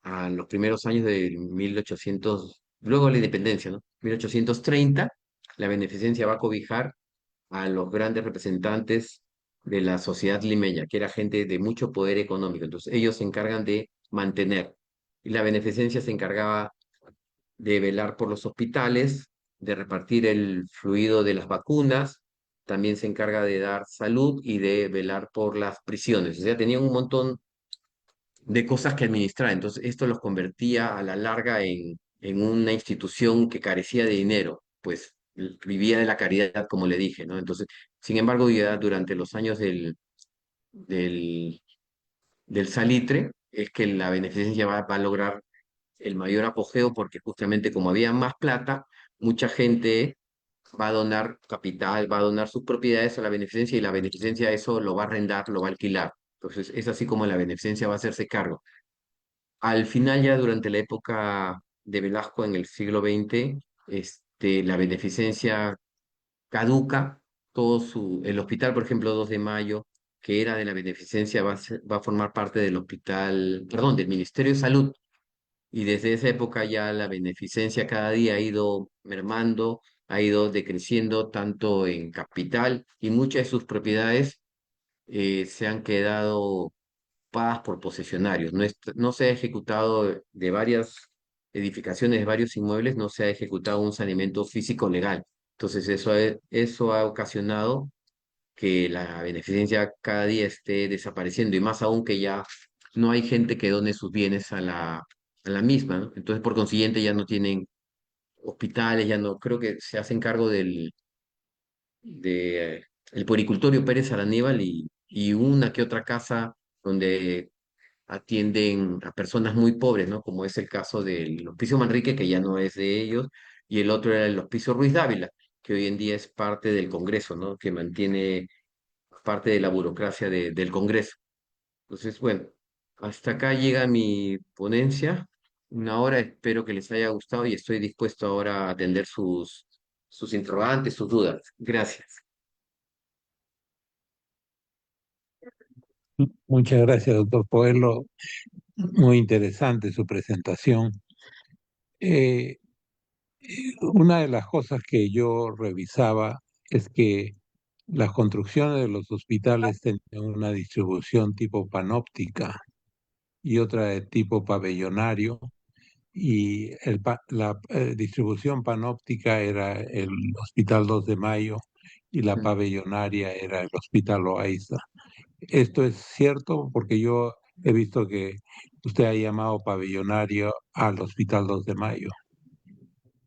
a los primeros años de 1800, luego de la independencia, ¿no? 1830, la beneficencia va a cobijar a los grandes representantes de la sociedad limeña, que era gente de mucho poder económico. Entonces, ellos se encargan de mantener. Y la beneficencia se encargaba de velar por los hospitales, de repartir el fluido de las vacunas, también se encarga de dar salud y de velar por las prisiones. O sea, tenían un montón de cosas que administrar. Entonces, esto los convertía a la larga en una institución que carecía de dinero, pues vivía de la caridad, como le dije, ¿no? Entonces, sin embargo, ya durante los años del, del salitre, es que la beneficencia va a lograr el mayor apogeo porque justamente como había más plata, mucha gente va a donar capital, va a donar sus propiedades a la beneficencia y la beneficencia eso lo va a arrendar, lo va a alquilar. Entonces, es así como la beneficencia va a hacerse cargo. Al final, ya durante la época de Velasco en el siglo XX, la beneficencia caduca, el hospital, por ejemplo, 2 de Mayo, que era de la beneficencia, va a formar parte del hospital, perdón, del Ministerio de Salud. Y desde esa época ya la beneficencia cada día ha ido mermando, ha ido decreciendo tanto en capital y muchas de sus propiedades se han quedado ocupadas por posesionarios. No se ha ejecutado de varias edificaciones, de varios inmuebles, no se ha ejecutado un saneamiento físico legal. Entonces eso ha ocasionado que la beneficencia cada día esté desapareciendo y más aún que ya no hay gente que done sus bienes a la misma, ¿no? Entonces, por consiguiente, ya no tienen hospitales, ya no, creo que se hacen cargo el puericultorio Pérez Araníbal y una que otra casa donde atienden a personas muy pobres, ¿no? Como es el caso del Hospicio Manrique, que ya no es de ellos, y el otro era el Hospicio Ruiz Dávila, que hoy en día es parte del Congreso, ¿no? Que mantiene parte de la burocracia del Congreso. Entonces, bueno, hasta acá llega mi ponencia. Una hora, espero que les haya gustado y estoy dispuesto ahora a atender sus interrogantes, sus dudas. Gracias. Muchas gracias, doctor Coelho. Muy interesante su presentación. Eh, una de las cosas que yo revisaba es que las construcciones de los hospitales tenían una distribución tipo panóptica y otra de tipo pabellonario, y la distribución panóptica era el Hospital 2 de Mayo y la pabellonaria era el Hospital Loaiza. ¿Esto es cierto? Porque yo he visto que usted ha llamado pabellonario al Hospital 2 de Mayo.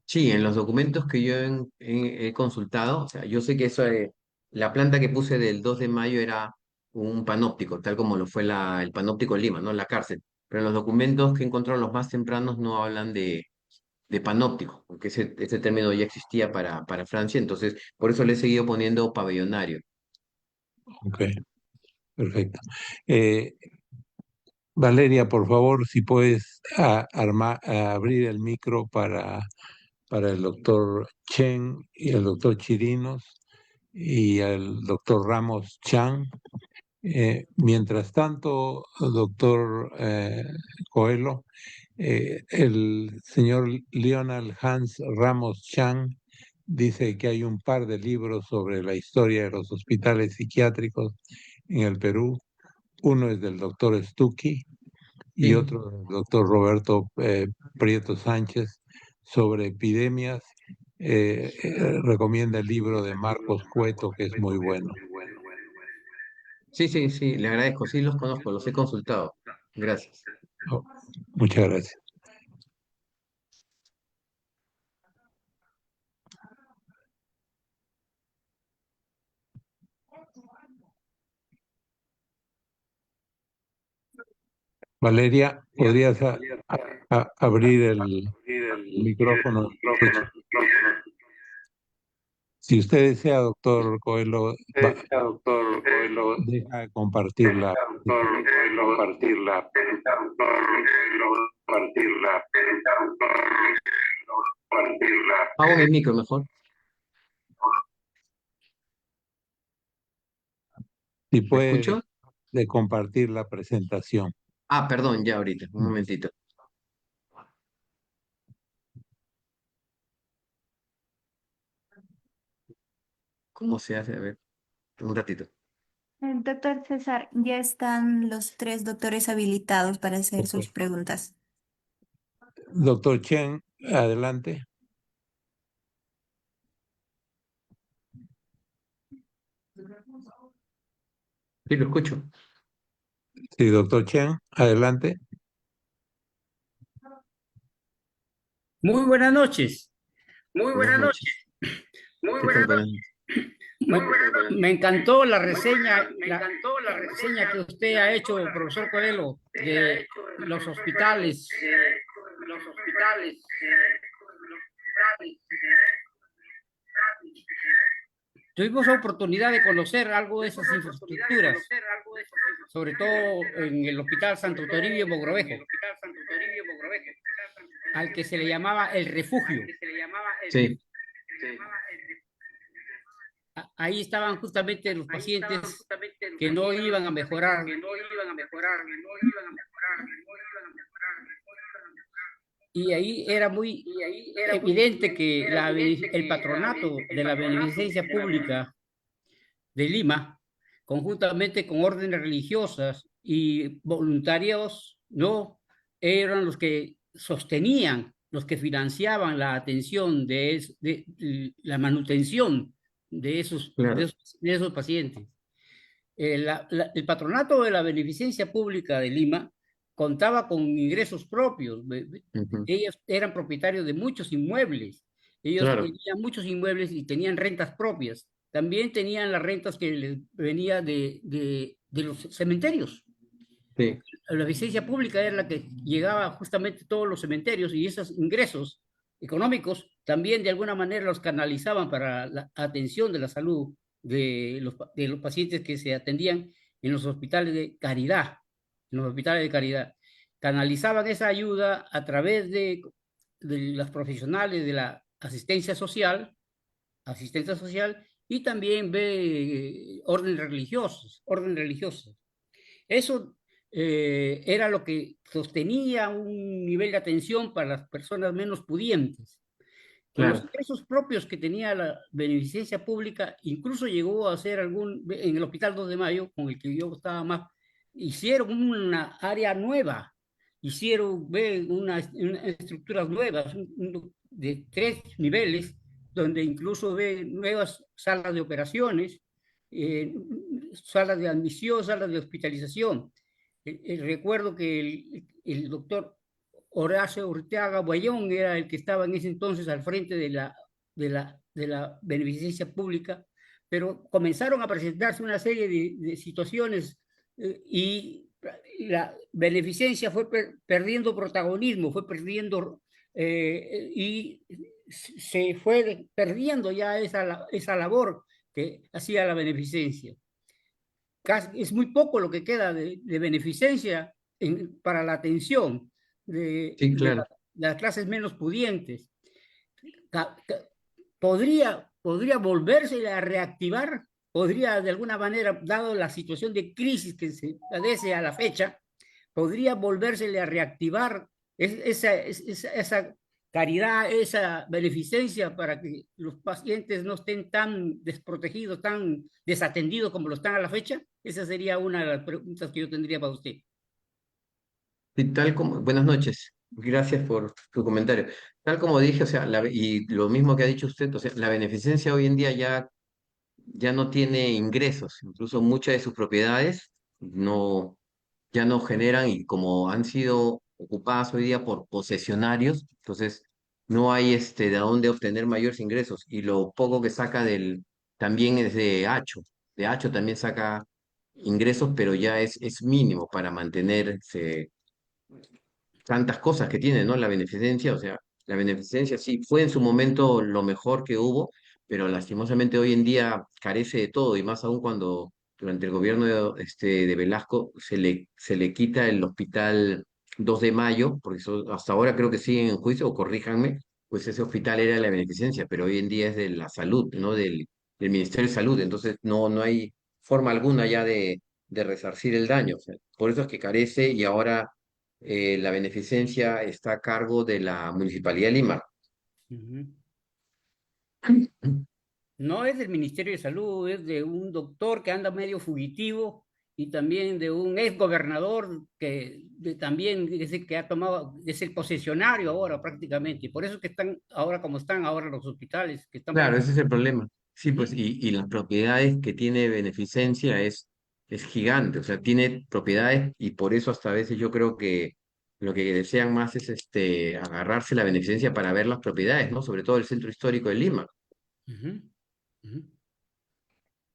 Sí, en los documentos que yo he consultado, o sea, yo sé que la planta que puse del 2 de mayo era un panóptico, tal como lo fue el panóptico en Lima, ¿no? La cárcel. Pero en los documentos que he encontrado los más tempranos no hablan de panóptico, porque ese término ya existía para Francia, entonces por eso le he seguido poniendo pabellonario. Ok, perfecto. Eh, Valeria, por favor, si puedes abrir el micro para el doctor Chen y el doctor Chirinos y el doctor Ramos Chan. Mientras tanto, doctor Coelho, el señor Lionel Hans Ramos Chan dice que hay un par de libros sobre la historia de los hospitales psiquiátricos en el Perú. Uno es del doctor Stucchi y Sí. otro del doctor Roberto Prieto Sánchez sobre epidemias. Recomienda el libro de Marcos Cueto, que es muy bueno. Sí, sí, sí, le agradezco. Sí, los conozco, los he consultado. Gracias. Oh, muchas gracias. Valeria, ¿podrías abrir el micrófono? Si usted desea, doctor Coelho, deja de compartir la presentación. Hago mi micro mejor. Si ¿Me puede, escucho? de compartir la presentación. Ah, perdón, ya ahorita, un momentito. ¿Cómo se hace? A ver, un ratito. Doctor César, ya están los tres doctores habilitados para hacer sus preguntas. Doctor Chen, adelante. Sí, lo escucho. Sí, doctor Chen, adelante. Muy buenas noches. Buenas noches. ¿Qué tal, buenas noches? Me, me encantó la reseña que usted ha hecho, profesor Coelho, de los hospitales. Tuvimos la oportunidad de conocer algo de esas infraestructuras, sobre todo en el Hospital Santo Toribio Mogrovejo, al que se le llamaba el refugio. Sí, Ahí estaban justamente los pacientes que no iban a mejorar. Y ahí era muy evidente que el patronato de la beneficencia pública de Lima, conjuntamente con órdenes religiosas y voluntarios, no eran los que sostenían, los que financiaban la atención de la manutención claro. de esos pacientes. El patronato de la beneficencia pública de Lima contaba con ingresos propios. Ujú. Ellos eran propietarios de muchos inmuebles. Ellos Claro, tenían muchos inmuebles y tenían rentas propias. También tenían las rentas que les venía de los cementerios. sí, La beneficencia pública era la que llegaba justamente a todos los cementerios y esos ingresos económicos también de alguna manera los canalizaban para la atención de la salud de los pacientes que se atendían en los hospitales de caridad, en los hospitales de caridad. Canalizaban esa ayuda a través de las profesionales de la asistencia social y también orden religiosos. Eso era lo que sostenía un nivel de atención para las personas menos pudientes. Con los claro. ingresos propios que tenía la beneficencia pública, incluso llegó a hacer en el Hospital 2 de Mayo, con el que yo estaba más, hicieron una área nueva, hicieron unas estructuras nuevas de 3 niveles, donde incluso nuevas salas de operaciones, eh, salas de admisión, salas de hospitalización. Recuerdo que el doctor Horacio Urteaga Boyón era el que estaba en ese entonces al frente de la beneficencia pública, pero comenzaron a presentarse una serie de situaciones y la beneficencia fue perdiendo protagonismo, fue perdiendo y se fue perdiendo ya esa labor que hacía la beneficencia. Es muy poco lo que queda de beneficencia para la atención Sí, claro. de las clases menos pudientes. Podría volverse a reactivar, podría de alguna manera, dado la situación de crisis que se padece a la fecha, podría volvérsele a reactivar esa caridad, esa beneficencia para que los pacientes no estén tan desprotegidos, tan desatendidos como lo están a la fecha? Esa sería una de las preguntas que yo tendría para usted. Y tal como, buenas noches, gracias por tu comentario. Tal como dije, o sea, y lo mismo que ha dicho usted, o sea, la beneficencia hoy en día ya no tiene ingresos, incluso muchas de sus propiedades no, ya no generan y como han sido ocupadas hoy día por posesionarios, entonces no hay de dónde obtener mayores ingresos y lo poco que saca también es de Hacho también saca ingresos, pero ya es mínimo para mantenerse tantas cosas que tiene, ¿no? La beneficencia, o sea, la beneficencia sí fue en su momento lo mejor que hubo, pero lastimosamente hoy en día carece de todo, y más aún cuando durante el gobierno de Velasco se le quita el hospital 2 de Mayo, porque hasta ahora creo que siguen en juicio, o corríjanme, pues ese hospital era de la beneficencia, pero hoy en día es de la salud, ¿no? Del Ministerio de Salud, entonces no hay forma alguna ya de resarcir el daño, o sea, por eso es que carece y ahora la beneficencia está a cargo de la Municipalidad de Lima. Ujú. No es del Ministerio de Salud, es de un doctor que anda medio fugitivo y también de un ex gobernador también es el que ha tomado, es el posesionario ahora prácticamente. Y por eso es que están ahora como están ahora los hospitales, que están Claro, ese es el problema. Sí, pues, Ujú, y las propiedades que tiene beneficencia es gigante, o sea, tiene propiedades y por eso hasta a veces yo creo que lo que desean más es agarrarse la beneficencia para ver las propiedades, ¿no? Sobre todo el centro histórico de Lima. ujú, ujú.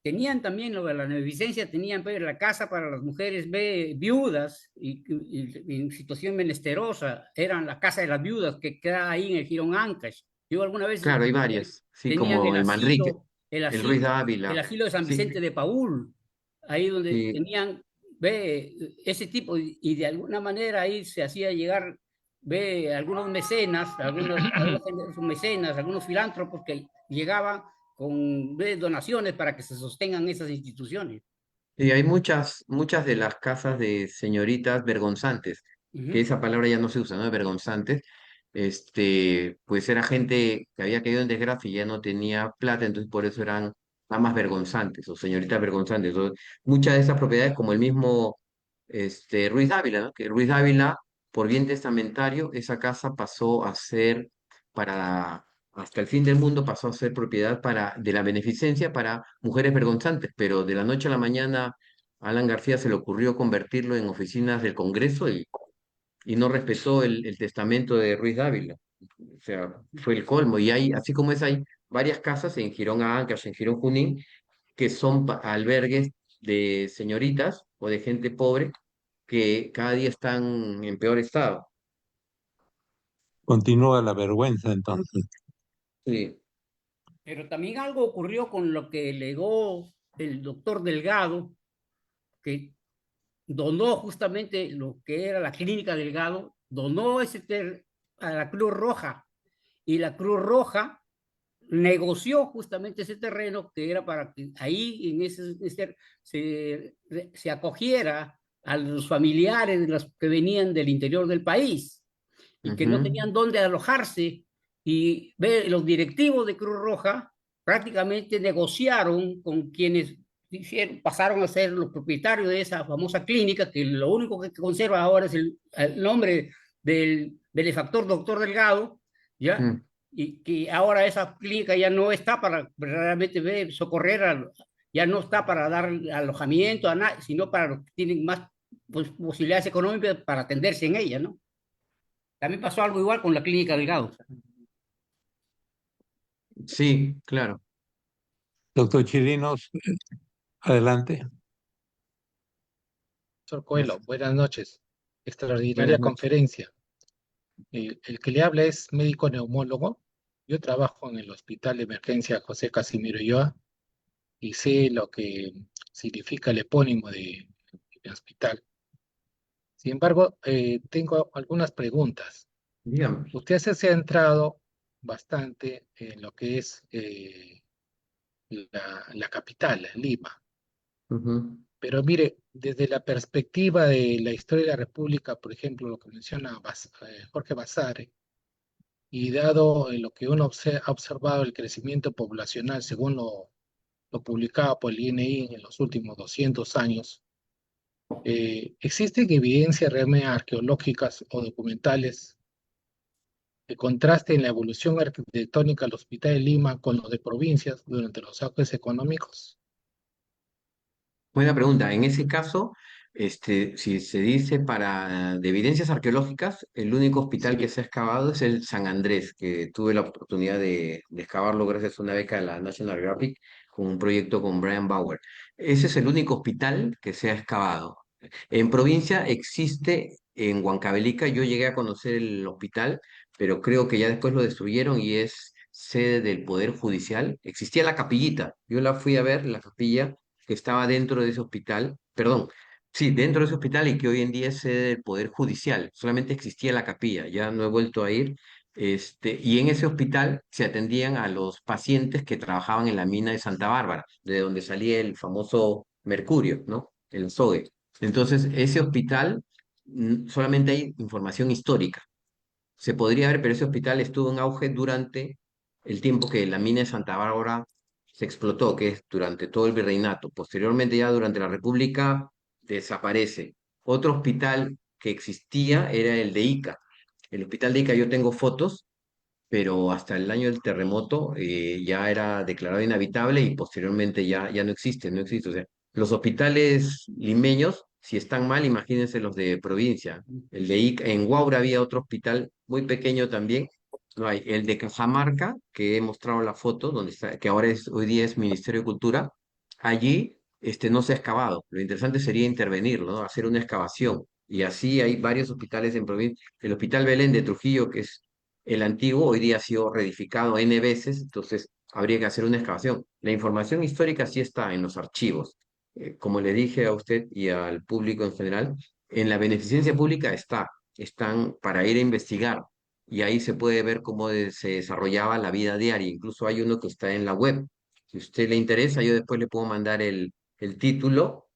Tenían también lo de la beneficencia, tenían pues, la casa para las mujeres viudas y en situación menesterosa, eran la casa de las viudas que queda ahí en el Jirón Ancash. Yo alguna vez Claro, hay eh, varias, sí, tenían como el Manrique, el el Ruiz asilo, el Dávila, asilo de San sí, Vicente de Paúl, ahí donde sí, tenían ese tipo y de alguna manera ahí se hacía llegar algunos mecenas, algunos mecenas, algunos filántropos que llegaban con donaciones para que se sostengan esas instituciones. y hay muchas de las casas de señoritas vergonzantes, que Ujú, esa palabra ya no se usa, ¿no? Vergonzantes. Pues era gente que había caído en desgracia y ya no tenía plata, entonces por eso eran damas vergonzantes o señoritas vergonzantes. Entonces, muchas de esas propiedades, como el mismo Ruiz Dávila, ¿no? Que Ruiz Dávila, por bien testamentario, esa casa pasó a ser para hasta el fin del mundo pasó a ser propiedad de la beneficencia para mujeres vergonzantes, pero de la noche a la mañana a Alan García se le ocurrió convertirlo en oficinas del Congreso y no respetó el testamento de Ruiz Dávila. O sea, fue el colmo. Y así como hay varias casas en Girón Ancash, en Girón Junín, que son albergues de señoritas o de gente pobre que cada día están en peor estado. Continúa la vergüenza entonces. Sí. pero también algo ocurrió con lo que legó el doctor Delgado, que donó justamente lo que era la clínica Delgado, donó a la Cruz Roja y la Cruz Roja negoció justamente ese terreno que era para que ahí en se acogiera a los familiares de los que venían del interior del país y que no Ujú. tenían dónde alojarse. Y los directivos de Cruz Roja prácticamente negociaron con quienes pasaron a ser los propietarios de esa famosa clínica, que lo único que conserva ahora es el nombre del benefactor doctor Delgado, ¿ya? Mm. Y que ahora esa clínica ya no está para realmente socorrer, ya no está para dar alojamiento a nadie, sino para los que tienen más posibilidades económicas para atenderse en ella, ¿no? También pasó algo igual con la clínica Delgado. Sí, claro. Doctor Chirinos, adelante. Profesor Coelho, buenas noches. Buenas Extraordinaria noches. conferencia. El que le habla es médico neumólogo. Yo trabajo en el Hospital de Emergencia José Casimiro Ulloa y sé lo que significa el epónimo de mi hospital. Sin embargo, tengo algunas preguntas. Dígame. Usted se ha centrado bastante en lo que es la capital, Lima. Ujú. Pero mire, desde la perspectiva de la historia de la República, por ejemplo, lo que menciona Jorge Basadre, y dado lo que uno ha observado el crecimiento poblacional según lo publicado por el INI en los últimos 200 años, ¿existen evidencias realmente arqueológicas o documentales que contrasten la evolución arquitectónica del Hospital de Lima con los de provincias durante los auges económicos? Buena pregunta. En ese caso, si se dice de evidencias arqueológicas, el único hospital que Sí. se ha excavado es el San Andrés, que tuve la oportunidad de excavarlo gracias a una beca de la National Geographic con un proyecto con Brian Bauer. Ese es el único hospital que se ha excavado. En provincia existe en Huancavelica, yo llegué a conocer el hospital, pero creo que ya después lo destruyeron y es sede del Poder Judicial. Existía la capillita, yo la fui a ver, la capilla que estaba dentro de ese hospital, perdón, sí, dentro de ese hospital y que hoy en día es sede del Poder Judicial. Solamente existía la capilla, ya no he vuelto a ir. Y en ese hospital se atendían a los pacientes que trabajaban en la mina de Santa Bárbara, de donde salía el famoso mercurio, ¿no? El azogue. Entonces, ese hospital solamente hay información histórica. Se podría ver, pero ese hospital estuvo en auge durante el tiempo que la mina de Santa Bárbara se explotó, que es durante todo el virreinato. Posteriormente, ya durante la República, desaparece. Otro hospital que existía era el de Ica. El hospital de Ica, yo tengo fotos, pero hasta el año del terremoto ya era declarado inhabitable y posteriormente ya no existe, no existe. O sea, los hospitales limeños, si están mal, imagínense los de provincia. El de Ica, en Huaura había otro hospital muy pequeño también. No hay. El de Cajamarca, que he mostrado la foto, donde está, que ahora hoy día es Ministerio de Cultura, allí no se ha excavado. Lo interesante sería intervenir, ¿no? Hacer una excavación. Y así hay varios hospitales en provincia. El Hospital Belén de Trujillo, que es el antiguo, hoy día ha sido reedificado N veces, entonces habría que hacer una excavación. La información histórica sí está en los archivos. Como le dije a usted y al público en general, en la beneficencia pública están para ir a investigar y ahí se puede ver cómo se desarrollaba la vida diaria. Incluso hay uno que está en la web. Si a usted le interesa, yo después le puedo mandar el título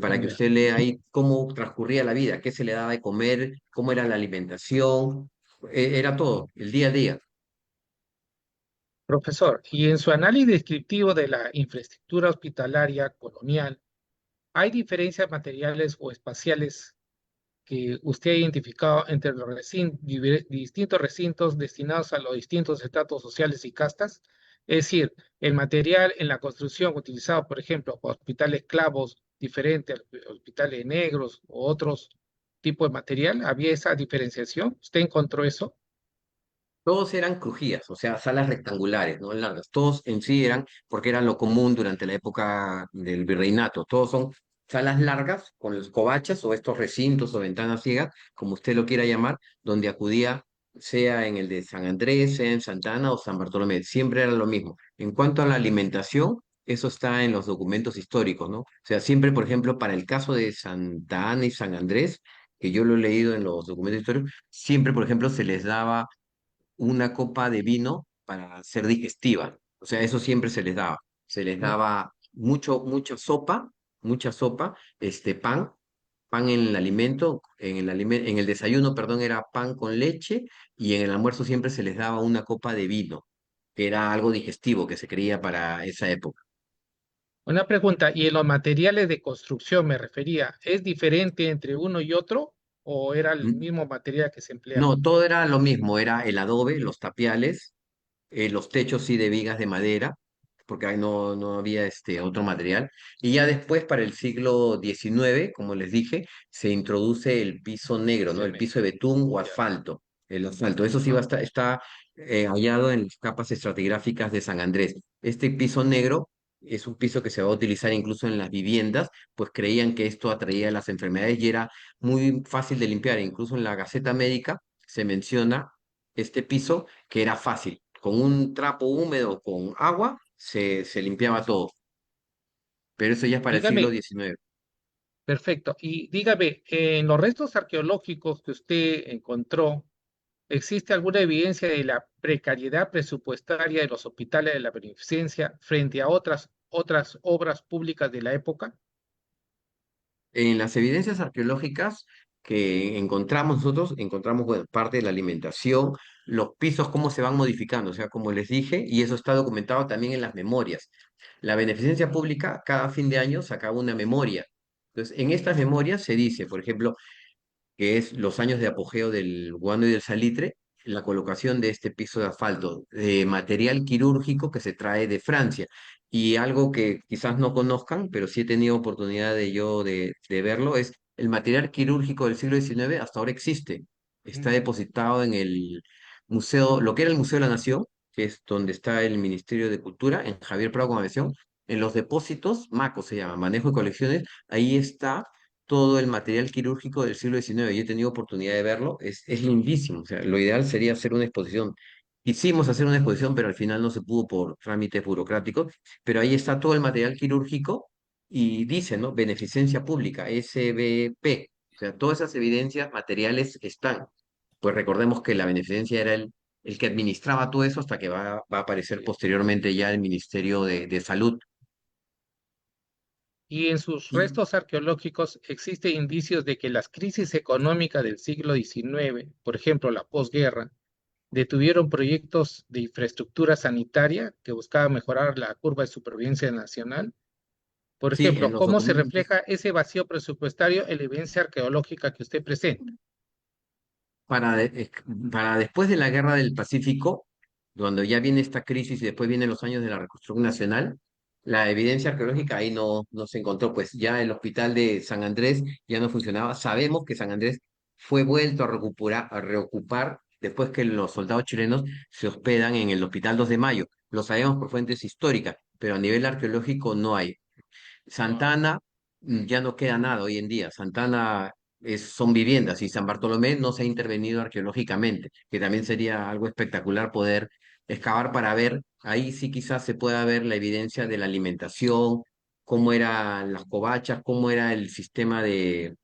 para que Ya. usted lea ahí cómo transcurría la vida, qué se le daba de comer, cómo era la alimentación, era todo, el día a día. Profesor, y en su análisis descriptivo de la infraestructura hospitalaria colonial, ¿hay diferencias materiales o espaciales que usted ha identificado entre los distintos recintos destinados a los distintos estratos sociales y castas? Es decir, el material en la construcción utilizado, por ejemplo, por hospitales clavos diferente a hospitales negros o otros tipos de material, ¿había esa diferenciación? ¿Usted encontró eso? Todos eran crujías, o sea, salas rectangulares, no largas. Todos en sí eran, porque era lo común durante la época del virreinato. Todos son salas largas con los covachas o estos recintos o ventanas ciegas, como usted lo quiera llamar, donde acudía, sea en el de San Andrés, sea en Santa Ana o San Bartolomé. Siempre era lo mismo. En cuanto a la alimentación, eso está en los documentos históricos, ¿no? O sea, siempre, por ejemplo, para el caso de Santa Ana y San Andrés, que yo lo he leído en los documentos históricos, siempre, por ejemplo, se les daba una copa de vino para ser digestiva. O sea, eso siempre se les daba. Se les ¿No? daba mucha sopa, pan en el alimento, en el desayuno, perdón, era pan con leche y en el almuerzo siempre se les daba una copa de vino, que era algo digestivo que se creía para esa época. Una pregunta, ¿y en los materiales de construcción me refería, es diferente entre uno y otro o era el Mm, mismo material que se empleaba? No, todo era lo mismo, era el adobe, los tapiales, los techos sí de vigas de madera, porque ahí no había otro material. Y ya después, para el siglo XIX, como les dije, se introduce el piso negro, ¿no? El Cemento. piso de betún o Ya. asfalto. El asfalto, eso sí Ajá. está hallado en las capas estratigráficas de San Andrés. Este piso negro es un piso que se va a utilizar incluso en las viviendas, pues creían que esto atraía las enfermedades y era muy fácil de limpiar. Incluso en la Gaceta Médica se menciona este piso que era fácil. Con un trapo húmedo con agua se limpiaba todo. Pero eso ya es para el siglo Dígame, XIX. perfecto. Y dígame, en los restos arqueológicos que usted encontró, ¿existe alguna evidencia de la precariedad presupuestaria de los hospitales de la beneficencia frente a otras obras públicas de la época? En las evidencias arqueológicas que encontramos nosotros, encontramos bueno, parte de la alimentación, los pisos, cómo se van modificando, o sea, como les dije, y eso está documentado también en las memorias. La beneficencia pública cada fin de año sacaba una memoria. Entonces, en estas memorias se dice, por ejemplo, que es los años de apogeo del guano y del salitre, la colocación de este piso de asfalto, de material quirúrgico que se trae de Francia. Y algo que quizás no conozcan, pero sí he tenido oportunidad de verlo, es el material quirúrgico del siglo XIX hasta ahora existe. Está depositado en el museo, lo que era el Museo de la Nación, que es donde está el Ministerio de Cultura, en Javier Prado Convención, en los depósitos, MACO se llama, Manejo de Colecciones, ahí está todo el material quirúrgico del siglo XIX. Yo he tenido oportunidad de verlo, es lindísimo. O sea, lo ideal sería hacer una exposición. Quisimos hacer una exposición, pero al final no se pudo por trámites burocráticos. Pero ahí está todo el material quirúrgico y dice, ¿no? Beneficencia pública, SBP. O sea, todas esas evidencias materiales están. Pues recordemos que la beneficencia era el que administraba todo eso hasta que va a aparecer posteriormente ya el Ministerio de Salud. Y en sus Y restos arqueológicos existen indicios de que las crisis económicas del siglo XIX, por ejemplo la posguerra, detuvieron proyectos de infraestructura sanitaria que buscaban mejorar la curva de supervivencia nacional. Por sí, en ejemplo, los ¿cómo se documentos. refleja ese vacío presupuestario en la evidencia arqueológica que usted presenta? Para después de la Guerra del Pacífico, cuando ya viene esta crisis y después vienen los años de la reconstrucción nacional, la evidencia arqueológica ahí no se encontró, pues ya el hospital de San Andrés ya no funcionaba. Sabemos que San Andrés fue vuelto a reocupar después que los soldados chilenos se hospedan en el Hospital 2 de Mayo. Lo sabemos por fuentes históricas, pero a nivel arqueológico no hay. Santana ya no queda nada hoy en día. Santana son viviendas y San Bartolomé no se ha intervenido arqueológicamente, que también sería algo espectacular poder excavar para ver, ahí sí quizás se pueda ver la evidencia de la alimentación, cómo eran las covachas, cómo era el sistema de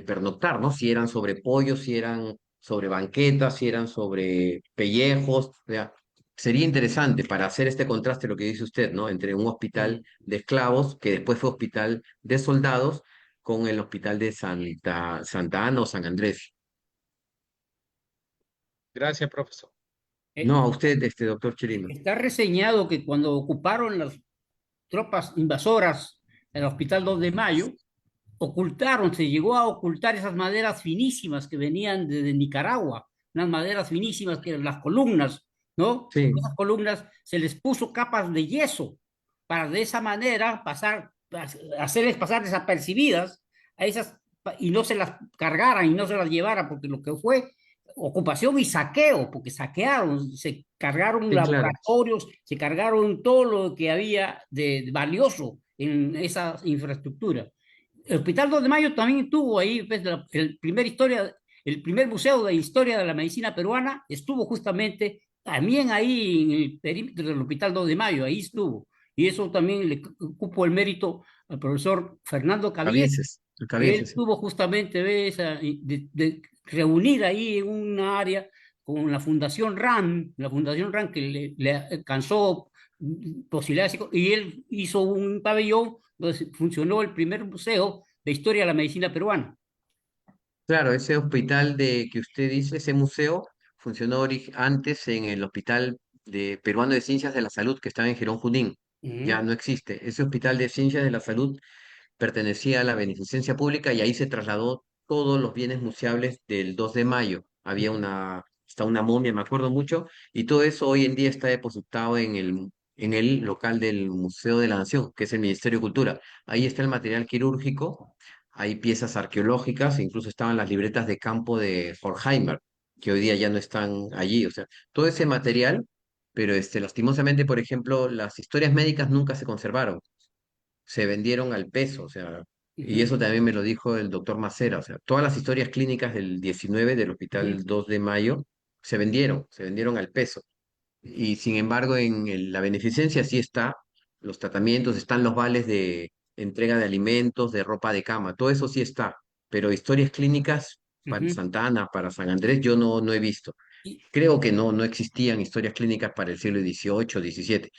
pernoctar, ¿no? Si eran sobre pollos, si eran sobre banquetas, si eran sobre pellejos, o sea, sería interesante para hacer este contraste, lo que dice usted, ¿no? Entre un hospital de esclavos, que después fue hospital de soldados, con el hospital de Santa Ana o San Andrés. Gracias, profesor. No, Eh, a usted, este doctor Chirino. Está reseñado que cuando ocuparon las tropas invasoras el Hospital 2 de Mayo, ocultaron, se llegó a ocultar esas maderas finísimas que venían desde Nicaragua, unas maderas finísimas que eran las columnas, ¿no? Sí, Esas columnas se les puso capas de yeso para de esa manera hacerles pasar desapercibidas a esas y no se las cargaran y no se las llevaran, porque lo que fue ocupación y saqueo, porque saquearon, se cargaron sí, claro. laboratorios, se cargaron todo lo que había de valioso en esa infraestructura. El Hospital 2 de Mayo también tuvo ahí pues, el primer museo de historia de la medicina peruana estuvo justamente también ahí en el perímetro del Hospital 2 de Mayo, ahí estuvo. Y eso también le cupo el mérito al profesor Fernando Cabieces. Cabieces, el Cabieces, Él sí. tuvo justamente de reunir ahí en una área con la Fundación RAN que le alcanzó posibilidades, y él hizo un pabellón donde funcionó el primer museo de historia de la medicina peruana. Claro, ese hospital de que usted dice, ese museo, funcionó antes en el Hospital Peruano de Ciencias de la Salud, que estaba en Girón Junín. Ya Ujú, no existe. Ese Hospital de Ciencias de la Salud pertenecía a la beneficencia pública y ahí se trasladó todos los bienes museables del 2 de mayo. Había ujú, está una momia, me acuerdo mucho, y todo eso hoy en día está depositado en el local del Museo de la Nación, que es el Ministerio de Cultura. Ahí está el material quirúrgico, hay piezas arqueológicas, incluso estaban las libretas de campo de Horkheimer, que hoy día ya no están allí. O sea, todo ese material, pero lastimosamente, por ejemplo, las historias médicas nunca se conservaron, se vendieron al peso, o sea, y ujú, eso también me lo dijo el doctor Macera, o sea, todas las historias clínicas del 19 del ujú, Hospital 2 de Mayo se vendieron al peso. Y sin embargo, la beneficencia sí está, los tratamientos, están los vales de entrega de alimentos, de ropa de cama, todo eso sí está, pero historias clínicas para ujú. Santa Ana, para San Andrés, yo no he visto. Y, Creo que no existían historias clínicas para el siglo XVIII, XVII.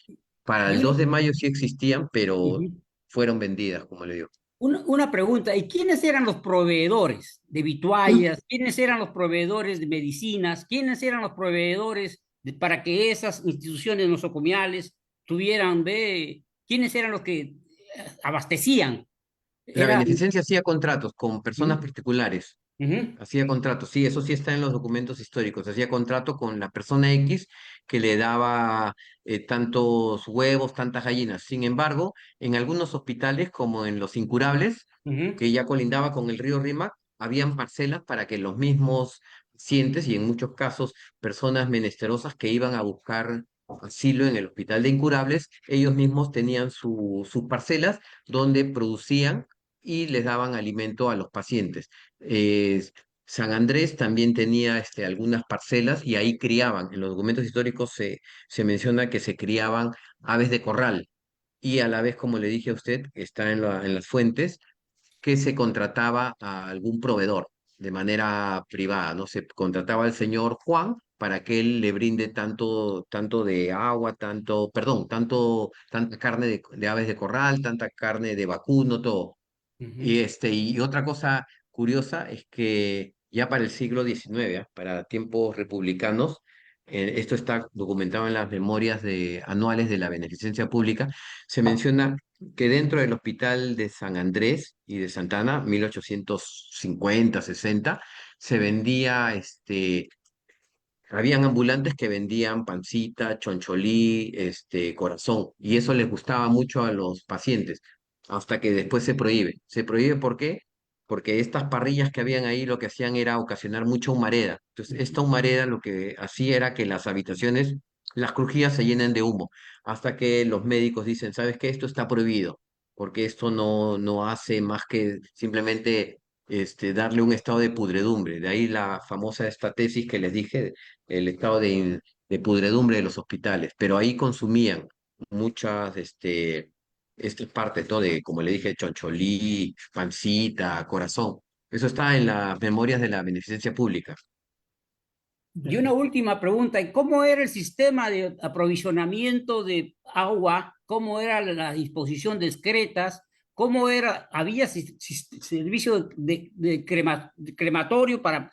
Para y el hay 2 de mayo sí existían, pero ujú. fueron vendidas, como le digo. Una pregunta, ¿y quiénes eran los proveedores de vituallas? ¿Quiénes eran los proveedores de medicinas? ¿Quiénes eran los proveedores para que esas instituciones nosocomiales tuvieran, ve, quiénes eran los que abastecían? La Era... beneficencia hacía contratos con personas Ujú, particulares. ujú, Hacía contrato, sí, eso sí está en los documentos históricos. Hacía contrato con la persona X que le daba tantos huevos, tantas gallinas. Sin embargo, en algunos hospitales, como en los incurables, ujú, que ya colindaba con el río Rímac, habían parcelas para que los mismos pacientes y en muchos casos personas menesterosas que iban a buscar asilo en el hospital de incurables, ellos mismos tenían sus parcelas donde producían y les daban alimento a los pacientes. Eh, San Andrés también tenía algunas parcelas y ahí criaban. En los documentos históricos se menciona que se criaban aves de corral y a la vez, como le dije a usted, que está en las fuentes, que se contrataba a algún proveedor de manera privada, ¿no? Se contrataba al señor Juan para que él le brinde tanto de agua, tanta carne de aves de corral, tanta carne de vacuno, todo. ujú. Y otra cosa curiosa es que ya para el siglo XIX, para tiempos republicanos, esto está documentado en las memorias anuales de la Beneficencia Pública, se menciona que dentro del Hospital de San Andrés y de Santana, 1850, 60, se vendía habían ambulantes que vendían pancita, choncholí, corazón, y eso les gustaba mucho a los pacientes, hasta que después se prohíbe. ¿Se prohíbe por qué? Porque estas parrillas que habían ahí lo que hacían era ocasionar mucha humareda. Entonces, esta humareda lo que hacía era que las habitaciones, las crujías se llenen de humo, hasta que los médicos dicen, ¿sabes qué? Esto está prohibido, porque esto no hace más que simplemente darle un estado de pudredumbre. De ahí la famosa esta tesis que les dije, el estado de pudredumbre de los hospitales, pero ahí consumían muchas estas partes, ¿no? De, como le dije, choncholí, pancita, corazón. Eso está en las memorias de la beneficencia pública. Y una última pregunta, ¿y cómo era el sistema de aprovisionamiento de agua? ¿Cómo era la disposición de excretas? ¿Cómo era? ¿Había servicio de crematorio para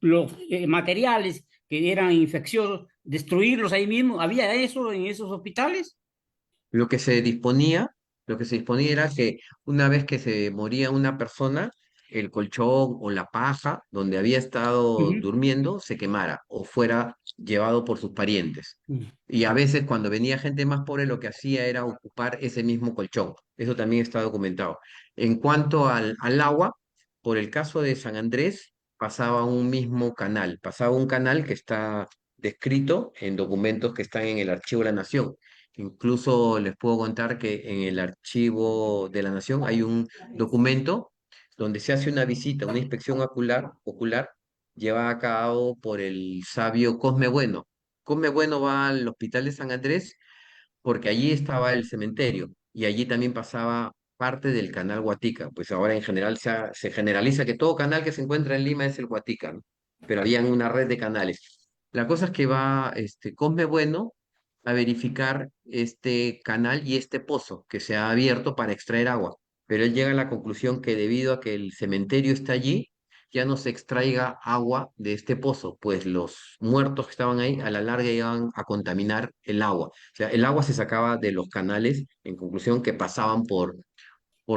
los materiales que eran infecciosos, destruirlos ahí mismo? ¿Había eso en esos hospitales? Lo que se disponía, lo que se disponía era que una vez que se moría una persona, el colchón o la paja donde había estado Ujú. durmiendo se quemara o fuera llevado por sus parientes. Ujú. Y a veces cuando venía gente más pobre, lo que hacía era ocupar ese mismo colchón. Eso también está documentado. En cuanto al agua, por el caso de San Andrés, pasaba un canal que está descrito en documentos que están en el Archivo de la Nación. Incluso les puedo contar que en el Archivo de la Nación hay un documento donde se hace una visita, una inspección ocular llevada a cabo por el sabio Cosme Bueno. Cosme Bueno va al Hospital de San Andrés porque allí estaba el cementerio y allí también pasaba parte del canal Guatica. Pues ahora en general se generaliza que todo canal que se encuentra en Lima es el Guatica, ¿no? Pero habían una red de canales. La cosa es que va Cosme Bueno a verificar este canal y este pozo que se ha abierto para extraer agua. Pero él llega a la conclusión que debido a que el cementerio está allí, ya no se extraiga agua de este pozo, pues los muertos que estaban ahí a la larga iban a contaminar el agua. O sea, el agua se sacaba de los canales, en conclusión, que pasaban por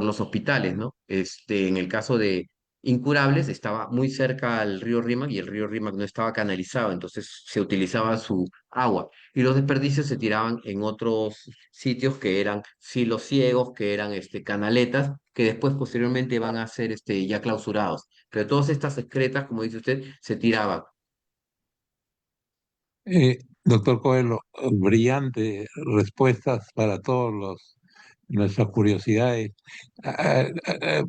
los hospitales, ¿no? En el caso de incurables, estaba muy cerca al río Rímac y el río Rímac no estaba canalizado, entonces se utilizaba su agua. Y los desperdicios se tiraban en otros sitios que eran silos ciegos, que eran canaletas, que después posteriormente van a ser ya clausurados. Pero todas estas excretas, como dice usted, se tiraban. Doctor Coelho, brillante respuestas para todos nuestras curiosidades. Ah, ah, ah,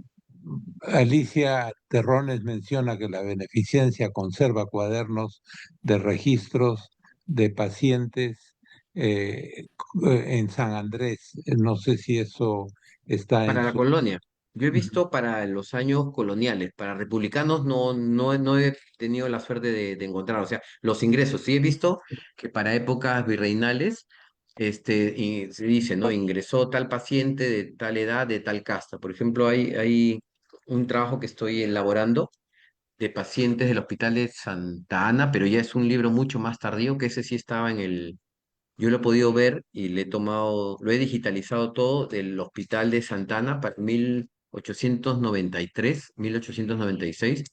Alicia Terrones menciona que la beneficencia conserva cuadernos de registros de pacientes en San Andrés. No sé si eso está en Para la su... colonia. Yo he visto para los años coloniales, para republicanos no he tenido la suerte de encontrar, o sea, los ingresos. Sí he visto que para épocas virreinales y se dice, ¿no? Ingresó tal paciente de tal edad, de tal casta. Por ejemplo, hay un trabajo que estoy elaborando de pacientes del Hospital de Santa Ana, pero ya es un libro mucho más tardío, que ese sí estaba en el... Yo lo he podido ver y le he tomado, lo he digitalizado todo del Hospital de Santa Ana para 1893, 1896.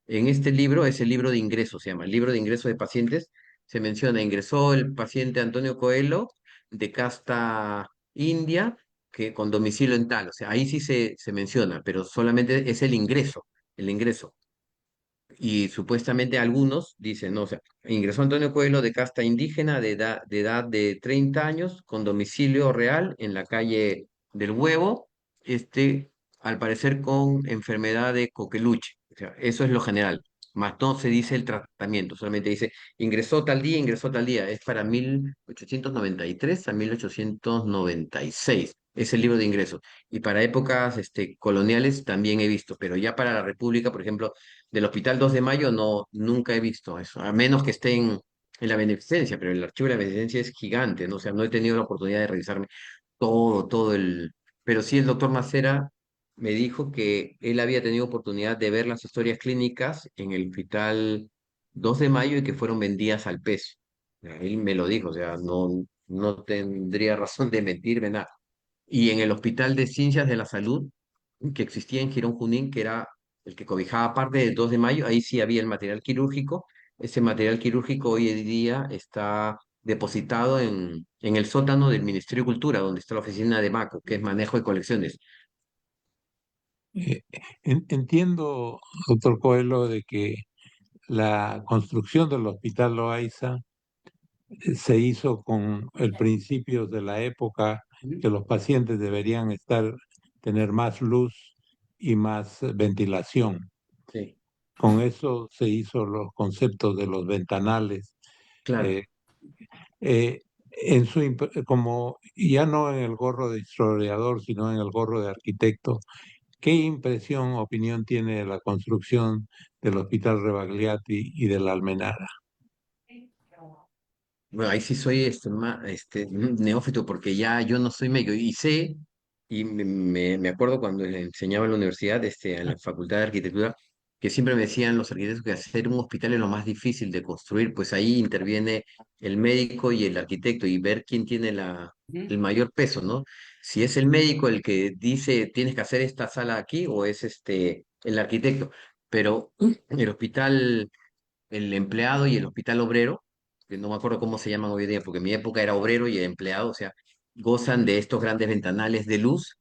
En este libro, es el libro de ingresos, se llama, el libro de ingresos de pacientes, se menciona, ingresó el paciente Antonio Coelho de casta india, que con domicilio en tal, o sea, ahí sí se menciona, pero solamente es el ingreso. Y supuestamente algunos dicen, no, o sea, ingresó Antonio Coelho de casta indígena de edad de 30 años, con domicilio real en la calle del Huevo, al parecer con enfermedad de coqueluche. O sea, eso es lo general. Más no se dice el tratamiento, solamente dice ingresó tal día, ingresó tal día. Es para 1893 a 1896. Es el libro de ingresos. Y para épocas coloniales también he visto, pero ya para la República, por ejemplo, del Hospital 2 de Mayo no, nunca he visto eso, a menos que esté en la beneficencia, pero el archivo de la beneficencia es gigante, ¿no? O sea, no he tenido la oportunidad de revisarme todo el... Pero sí el doctor Macera me dijo que él había tenido oportunidad de ver las historias clínicas en el Hospital 2 de Mayo y que fueron vendidas al peso. Él me lo dijo, o sea, no tendría razón de mentirme nada. Y en el Hospital de Ciencias de la Salud, que existía en Girón Junín, que era el que cobijaba parte del 2 de Mayo, ahí sí había el material quirúrgico. Ese material quirúrgico hoy en día está depositado en el sótano del Ministerio de Cultura, donde está la oficina de MACO, que es Manejo de Colecciones. Eh, entiendo, doctor Coelho, de que la construcción del Hospital Loaiza se hizo con el principio de la época que los pacientes deberían tener más luz y más ventilación. Sí, Con eso se hizo los conceptos de los ventanales. claro. eh, como ya no en el gorro de historiador, sino en el gorro de arquitecto, ¿qué impresión, opinión tiene de la construcción del Hospital Rebagliati y de la Almenara? Bueno, ahí sí soy un neófito porque ya yo no soy médico y sé, y me acuerdo cuando le enseñaba en la universidad, en la Facultad de Arquitectura, que siempre me decían los arquitectos que hacer un hospital es lo más difícil de construir, pues ahí interviene el médico y el arquitecto y ver quién tiene el mayor peso, ¿no? Si es el médico el que dice tienes que hacer esta sala aquí o es el arquitecto, pero el hospital el empleado y el hospital obrero, que no me acuerdo cómo se llaman hoy día, porque en mi época era obrero y empleado, o sea, gozan de estos grandes ventanales de luz.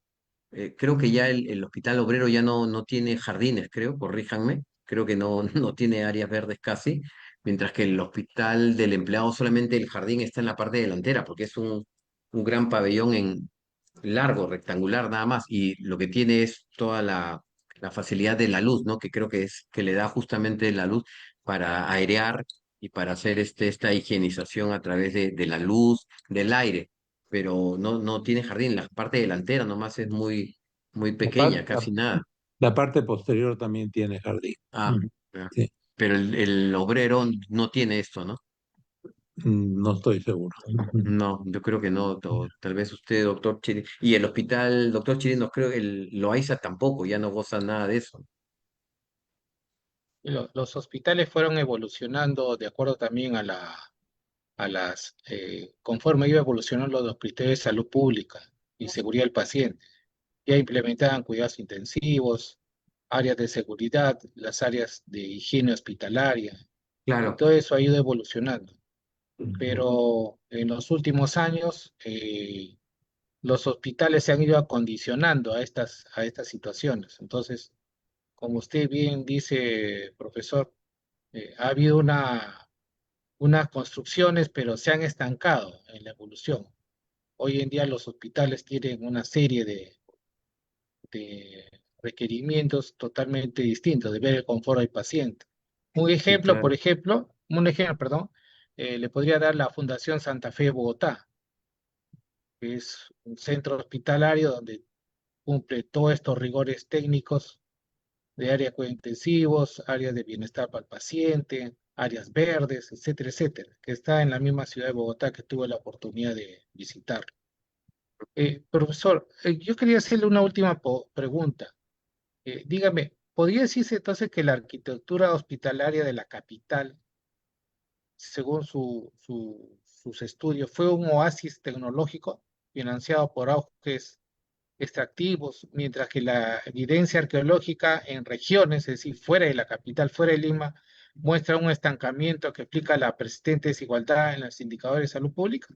Creo que ya el hospital obrero ya no tiene jardines, creo, corríjanme, creo que no, no tiene áreas verdes casi, mientras que el hospital del empleado solamente el jardín está en la parte delantera, porque es un gran pabellón largo, rectangular nada más, y lo que tiene es toda la facilidad de la luz, ¿no? Que creo que es que le da justamente la luz para airear y para hacer esta higienización a través de la luz, del aire, pero no tiene jardín, la parte delantera nomás es muy La, par- pequeña, la- casi nada. la parte posterior también tiene jardín. Ah, Ujú. ya. Sí, Pero el obrero no tiene esto, ¿no? no estoy seguro. Ujú. No, yo creo que no, tal vez usted, doctor Chiri, y el hospital, doctor Chiri, no creo, el Loaiza tampoco, ya no goza nada de eso. Y los hospitales fueron evolucionando de acuerdo también conforme iba evolucionando los criterios de salud pública y seguridad del paciente. Ya implementaban cuidados intensivos, áreas de seguridad, las áreas de higiene hospitalaria, y Claro, todo eso ha ido evolucionando. Pero en los últimos años, los hospitales se han ido acondicionando a estas situaciones. Entonces, como usted bien dice, profesor, ha habido unas construcciones, pero se han estancado en la evolución. Hoy en día los hospitales tienen una serie de requerimientos totalmente distintos, de ver el confort del paciente. sí, claro. Un ejemplo, perdón, le podría dar la Fundación Santa Fe de Bogotá, que es un centro hospitalario donde cumple todos estos rigores técnicos de áreas de cuidados intensivos, áreas de bienestar para el paciente, áreas verdes, etcétera, etcétera, que está en la misma ciudad de Bogotá que tuve la oportunidad de visitar. Profesor, yo quería hacerle una última pregunta. Dígame, ¿podría decirse entonces que la arquitectura hospitalaria de la capital, según sus estudios, fue un oasis tecnológico financiado por auges extractivos, mientras que la evidencia arqueológica en regiones, es decir, fuera de la capital, fuera de Lima, muestra un estancamiento que explica la persistente desigualdad en los indicadores de salud pública?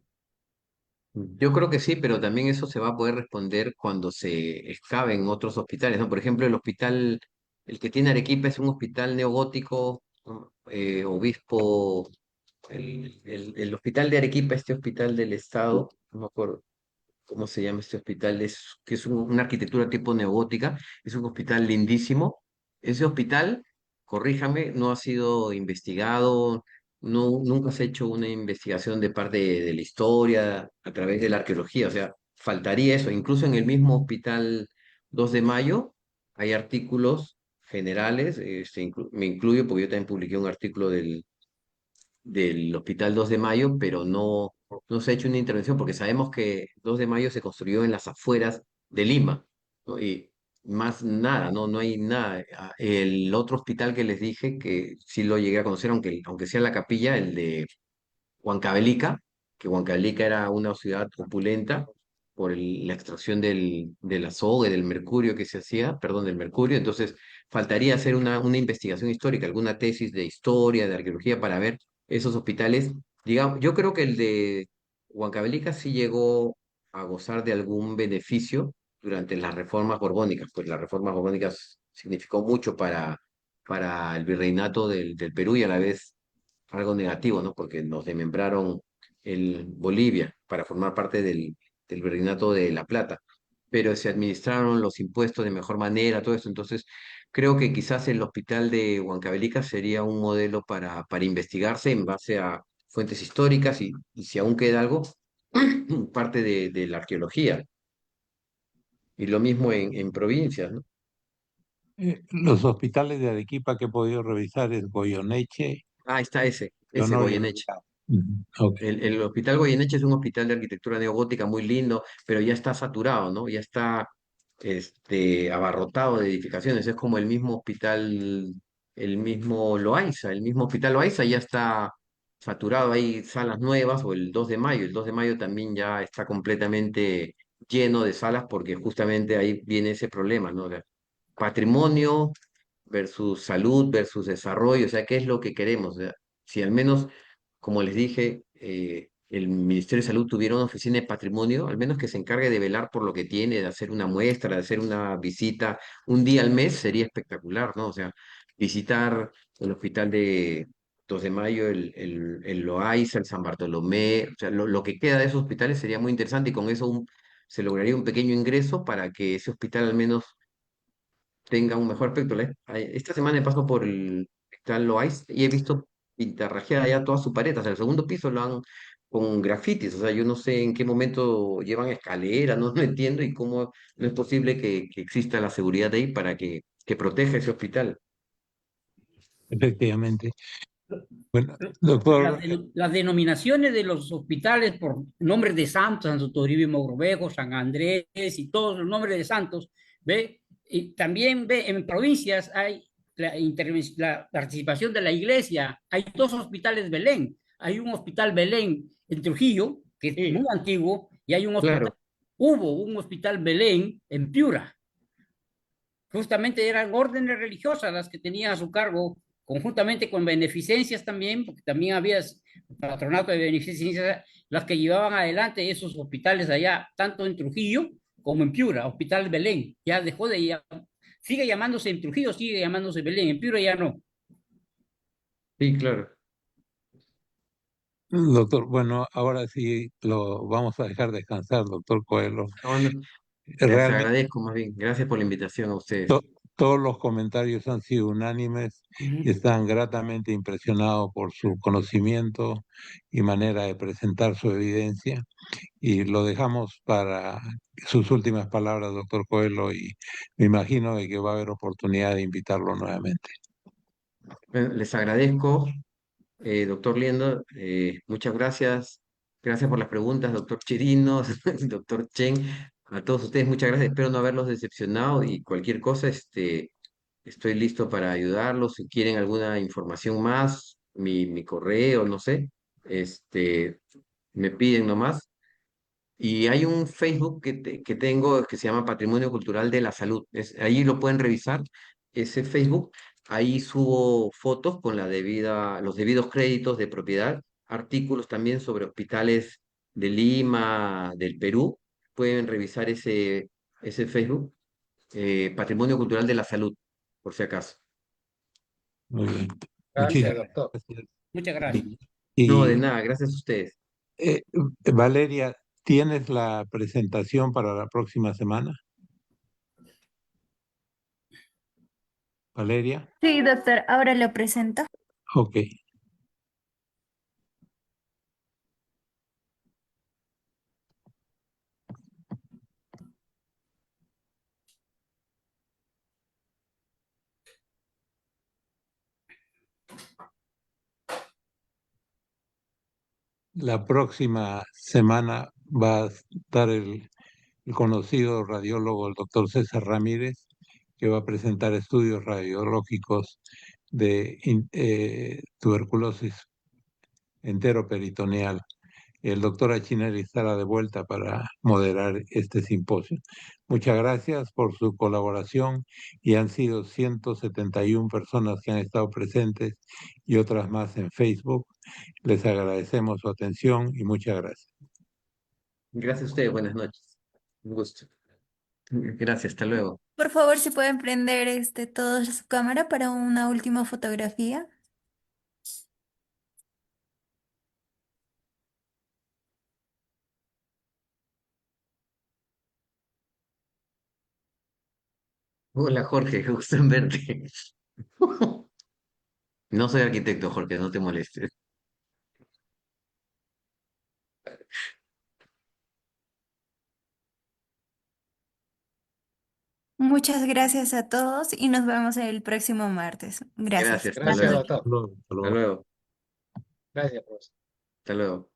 Yo creo que sí, pero también eso se va a poder responder cuando se excaven en otros hospitales, ¿no? Por ejemplo, el hospital, el que tiene Arequipa es un hospital neogótico, ¿no? Obispo, el hospital de Arequipa, este hospital del Estado, no me acuerdo cómo se llama este hospital, que es una arquitectura tipo neogótica, es un hospital lindísimo. Ese hospital, corríjame, no ha sido investigado, no, nunca se ha hecho una investigación de parte de la historia a través de la arqueología, o sea, faltaría eso. Incluso en el mismo hospital 2 de Mayo hay artículos generales, me incluyo porque yo también publiqué un artículo del Hospital 2 de Mayo, pero no se ha hecho una intervención porque sabemos que 2 de Mayo se construyó en las afueras de Lima, ¿no? Y más nada, no hay nada. El otro hospital que les dije, que sí lo llegué a conocer, aunque sea la capilla, el de Huancavelica, que Huancavelica era una ciudad opulenta por la extracción del azogue, del mercurio que se hacía, perdón, del mercurio. Entonces, faltaría hacer una investigación histórica, alguna tesis de historia, de arqueología, para ver esos hospitales. Digamos, yo creo que el de Huancavelica sí llegó a gozar de algún beneficio durante las reformas borbónicas, pues las reformas borbónicas significó mucho para el virreinato del Perú y a la vez algo negativo, ¿no? Porque nos desmembraron el Bolivia para formar parte del Virreinato de La Plata, pero se administraron los impuestos de mejor manera, todo eso. Entonces, creo que quizás el hospital de Huancavelica sería un modelo para investigarse en base a fuentes históricas y si aún queda algo, parte de la arqueología. Y lo mismo en provincias, ¿no? Los hospitales de Arequipa que he podido revisar es Goyeneche, Ah, está ese Leonor y Goyeneche. Alvear. Ujú. Ok. El Hospital Goyeneche es un hospital de arquitectura neogótica muy lindo, pero ya está saturado, ¿no? Ya está abarrotado de edificaciones. Es como el mismo hospital, el mismo Loaiza, el mismo hospital Loaiza ya está saturado. Hay salas nuevas, o el 2 de mayo. El 2 de mayo también ya está completamente lleno de salas porque justamente ahí viene ese problema, ¿no? De patrimonio versus salud versus desarrollo, o sea, ¿qué es lo que queremos? O sea, si al menos, como les dije, el Ministerio de Salud tuviera una oficina de patrimonio, al menos que se encargue de velar por lo que tiene, de hacer una muestra, de hacer una visita un día al mes, sería espectacular, ¿no? O sea, visitar el hospital de 2 de Mayo, el Loaiza, el San Bartolomé, o sea, lo que queda de esos hospitales sería muy interesante y con eso se lograría un pequeño ingreso para que ese hospital al menos tenga un mejor aspecto. Esta semana paso por el Hospital Loaiza y he visto pintarrajeada ya toda su pared, hasta el segundo piso lo han con grafitis, o sea, yo no sé en qué momento llevan escalera, no entiendo y cómo no es posible que exista la seguridad de ahí para que proteja ese hospital. Efectivamente. Bueno, Las, doctor, las denominaciones de los hospitales por nombres de santos, Santo Toribio Mogrovejo, San Andrés y todos los nombres de santos, ¿ve? Y también ve en provincias hay la participación de la iglesia. Hay dos hospitales Belén. Hay un hospital Belén en Trujillo, que es muy Sí, antiguo, y hay un hospital, Claro, hubo un hospital Belén en Piura. Justamente eran órdenes religiosas las que tenían a su cargo, conjuntamente con beneficencias también, porque también había patronato de beneficencias, las que llevaban adelante esos hospitales allá, tanto en Trujillo como en Piura, Hospital Belén. Ya dejó sigue llamándose en Trujillo, sigue llamándose Belén, en Piura ya no. sí, claro. doctor, bueno, ahora sí lo vamos a dejar descansar, doctor Coelho. No, no, les Realmente agradezco más bien. Gracias por la invitación a ustedes. todos los comentarios han sido unánimes y Ujú. están gratamente impresionados por su conocimiento y manera de presentar su evidencia. Y lo dejamos para sus últimas palabras, doctor Coelho, y me imagino de que va a haber oportunidad de invitarlo nuevamente. Bueno, les agradezco. Doctor Liendo, muchas gracias. Gracias por las preguntas, doctor Chirinos, doctor Chen. A todos ustedes, muchas gracias. Espero no haberlos decepcionado y cualquier cosa, estoy listo para ayudarlos. Si quieren alguna información más, mi correo, no sé, me piden nomás. Y hay un Facebook que tengo que se llama Patrimonio Cultural de la Salud. Ahí lo pueden revisar, ese Facebook. Ahí subo fotos con los debidos créditos de propiedad, artículos también sobre hospitales de Lima, del Perú. Pueden revisar ese Facebook, Patrimonio Cultural de la Salud, por si acaso. Muy bien. Gracias, Muchísimas doctor. gracias. Muchas gracias. Y, No, de y, nada, gracias a ustedes. eh, Valeria, ¿tienes la presentación para la próxima semana? Valeria, Sí, doctor, ahora lo presento. ok. La próxima semana va a estar el conocido radiólogo, el doctor César Ramírez, que va a presentar estudios radiológicos de tuberculosis enteroperitoneal. El doctor Achinelli estará de vuelta para moderar este simposio. Muchas gracias por su colaboración y han sido 171 personas que han estado presentes y otras más en Facebook. Les agradecemos su atención y muchas gracias. Gracias a ustedes, buenas noches. Un gusto. Gracias, hasta luego. Por favor, si pueden prender toda su cámara para una última fotografía. Hola Jorge, gusto en verte. No soy arquitecto, Jorge, no te molestes. Muchas gracias a todos y nos vemos el próximo martes. Gracias. Gracias, hasta Gracias, luego. doctor. Hasta luego. Hasta luego. Gracias, profesor. Hasta luego.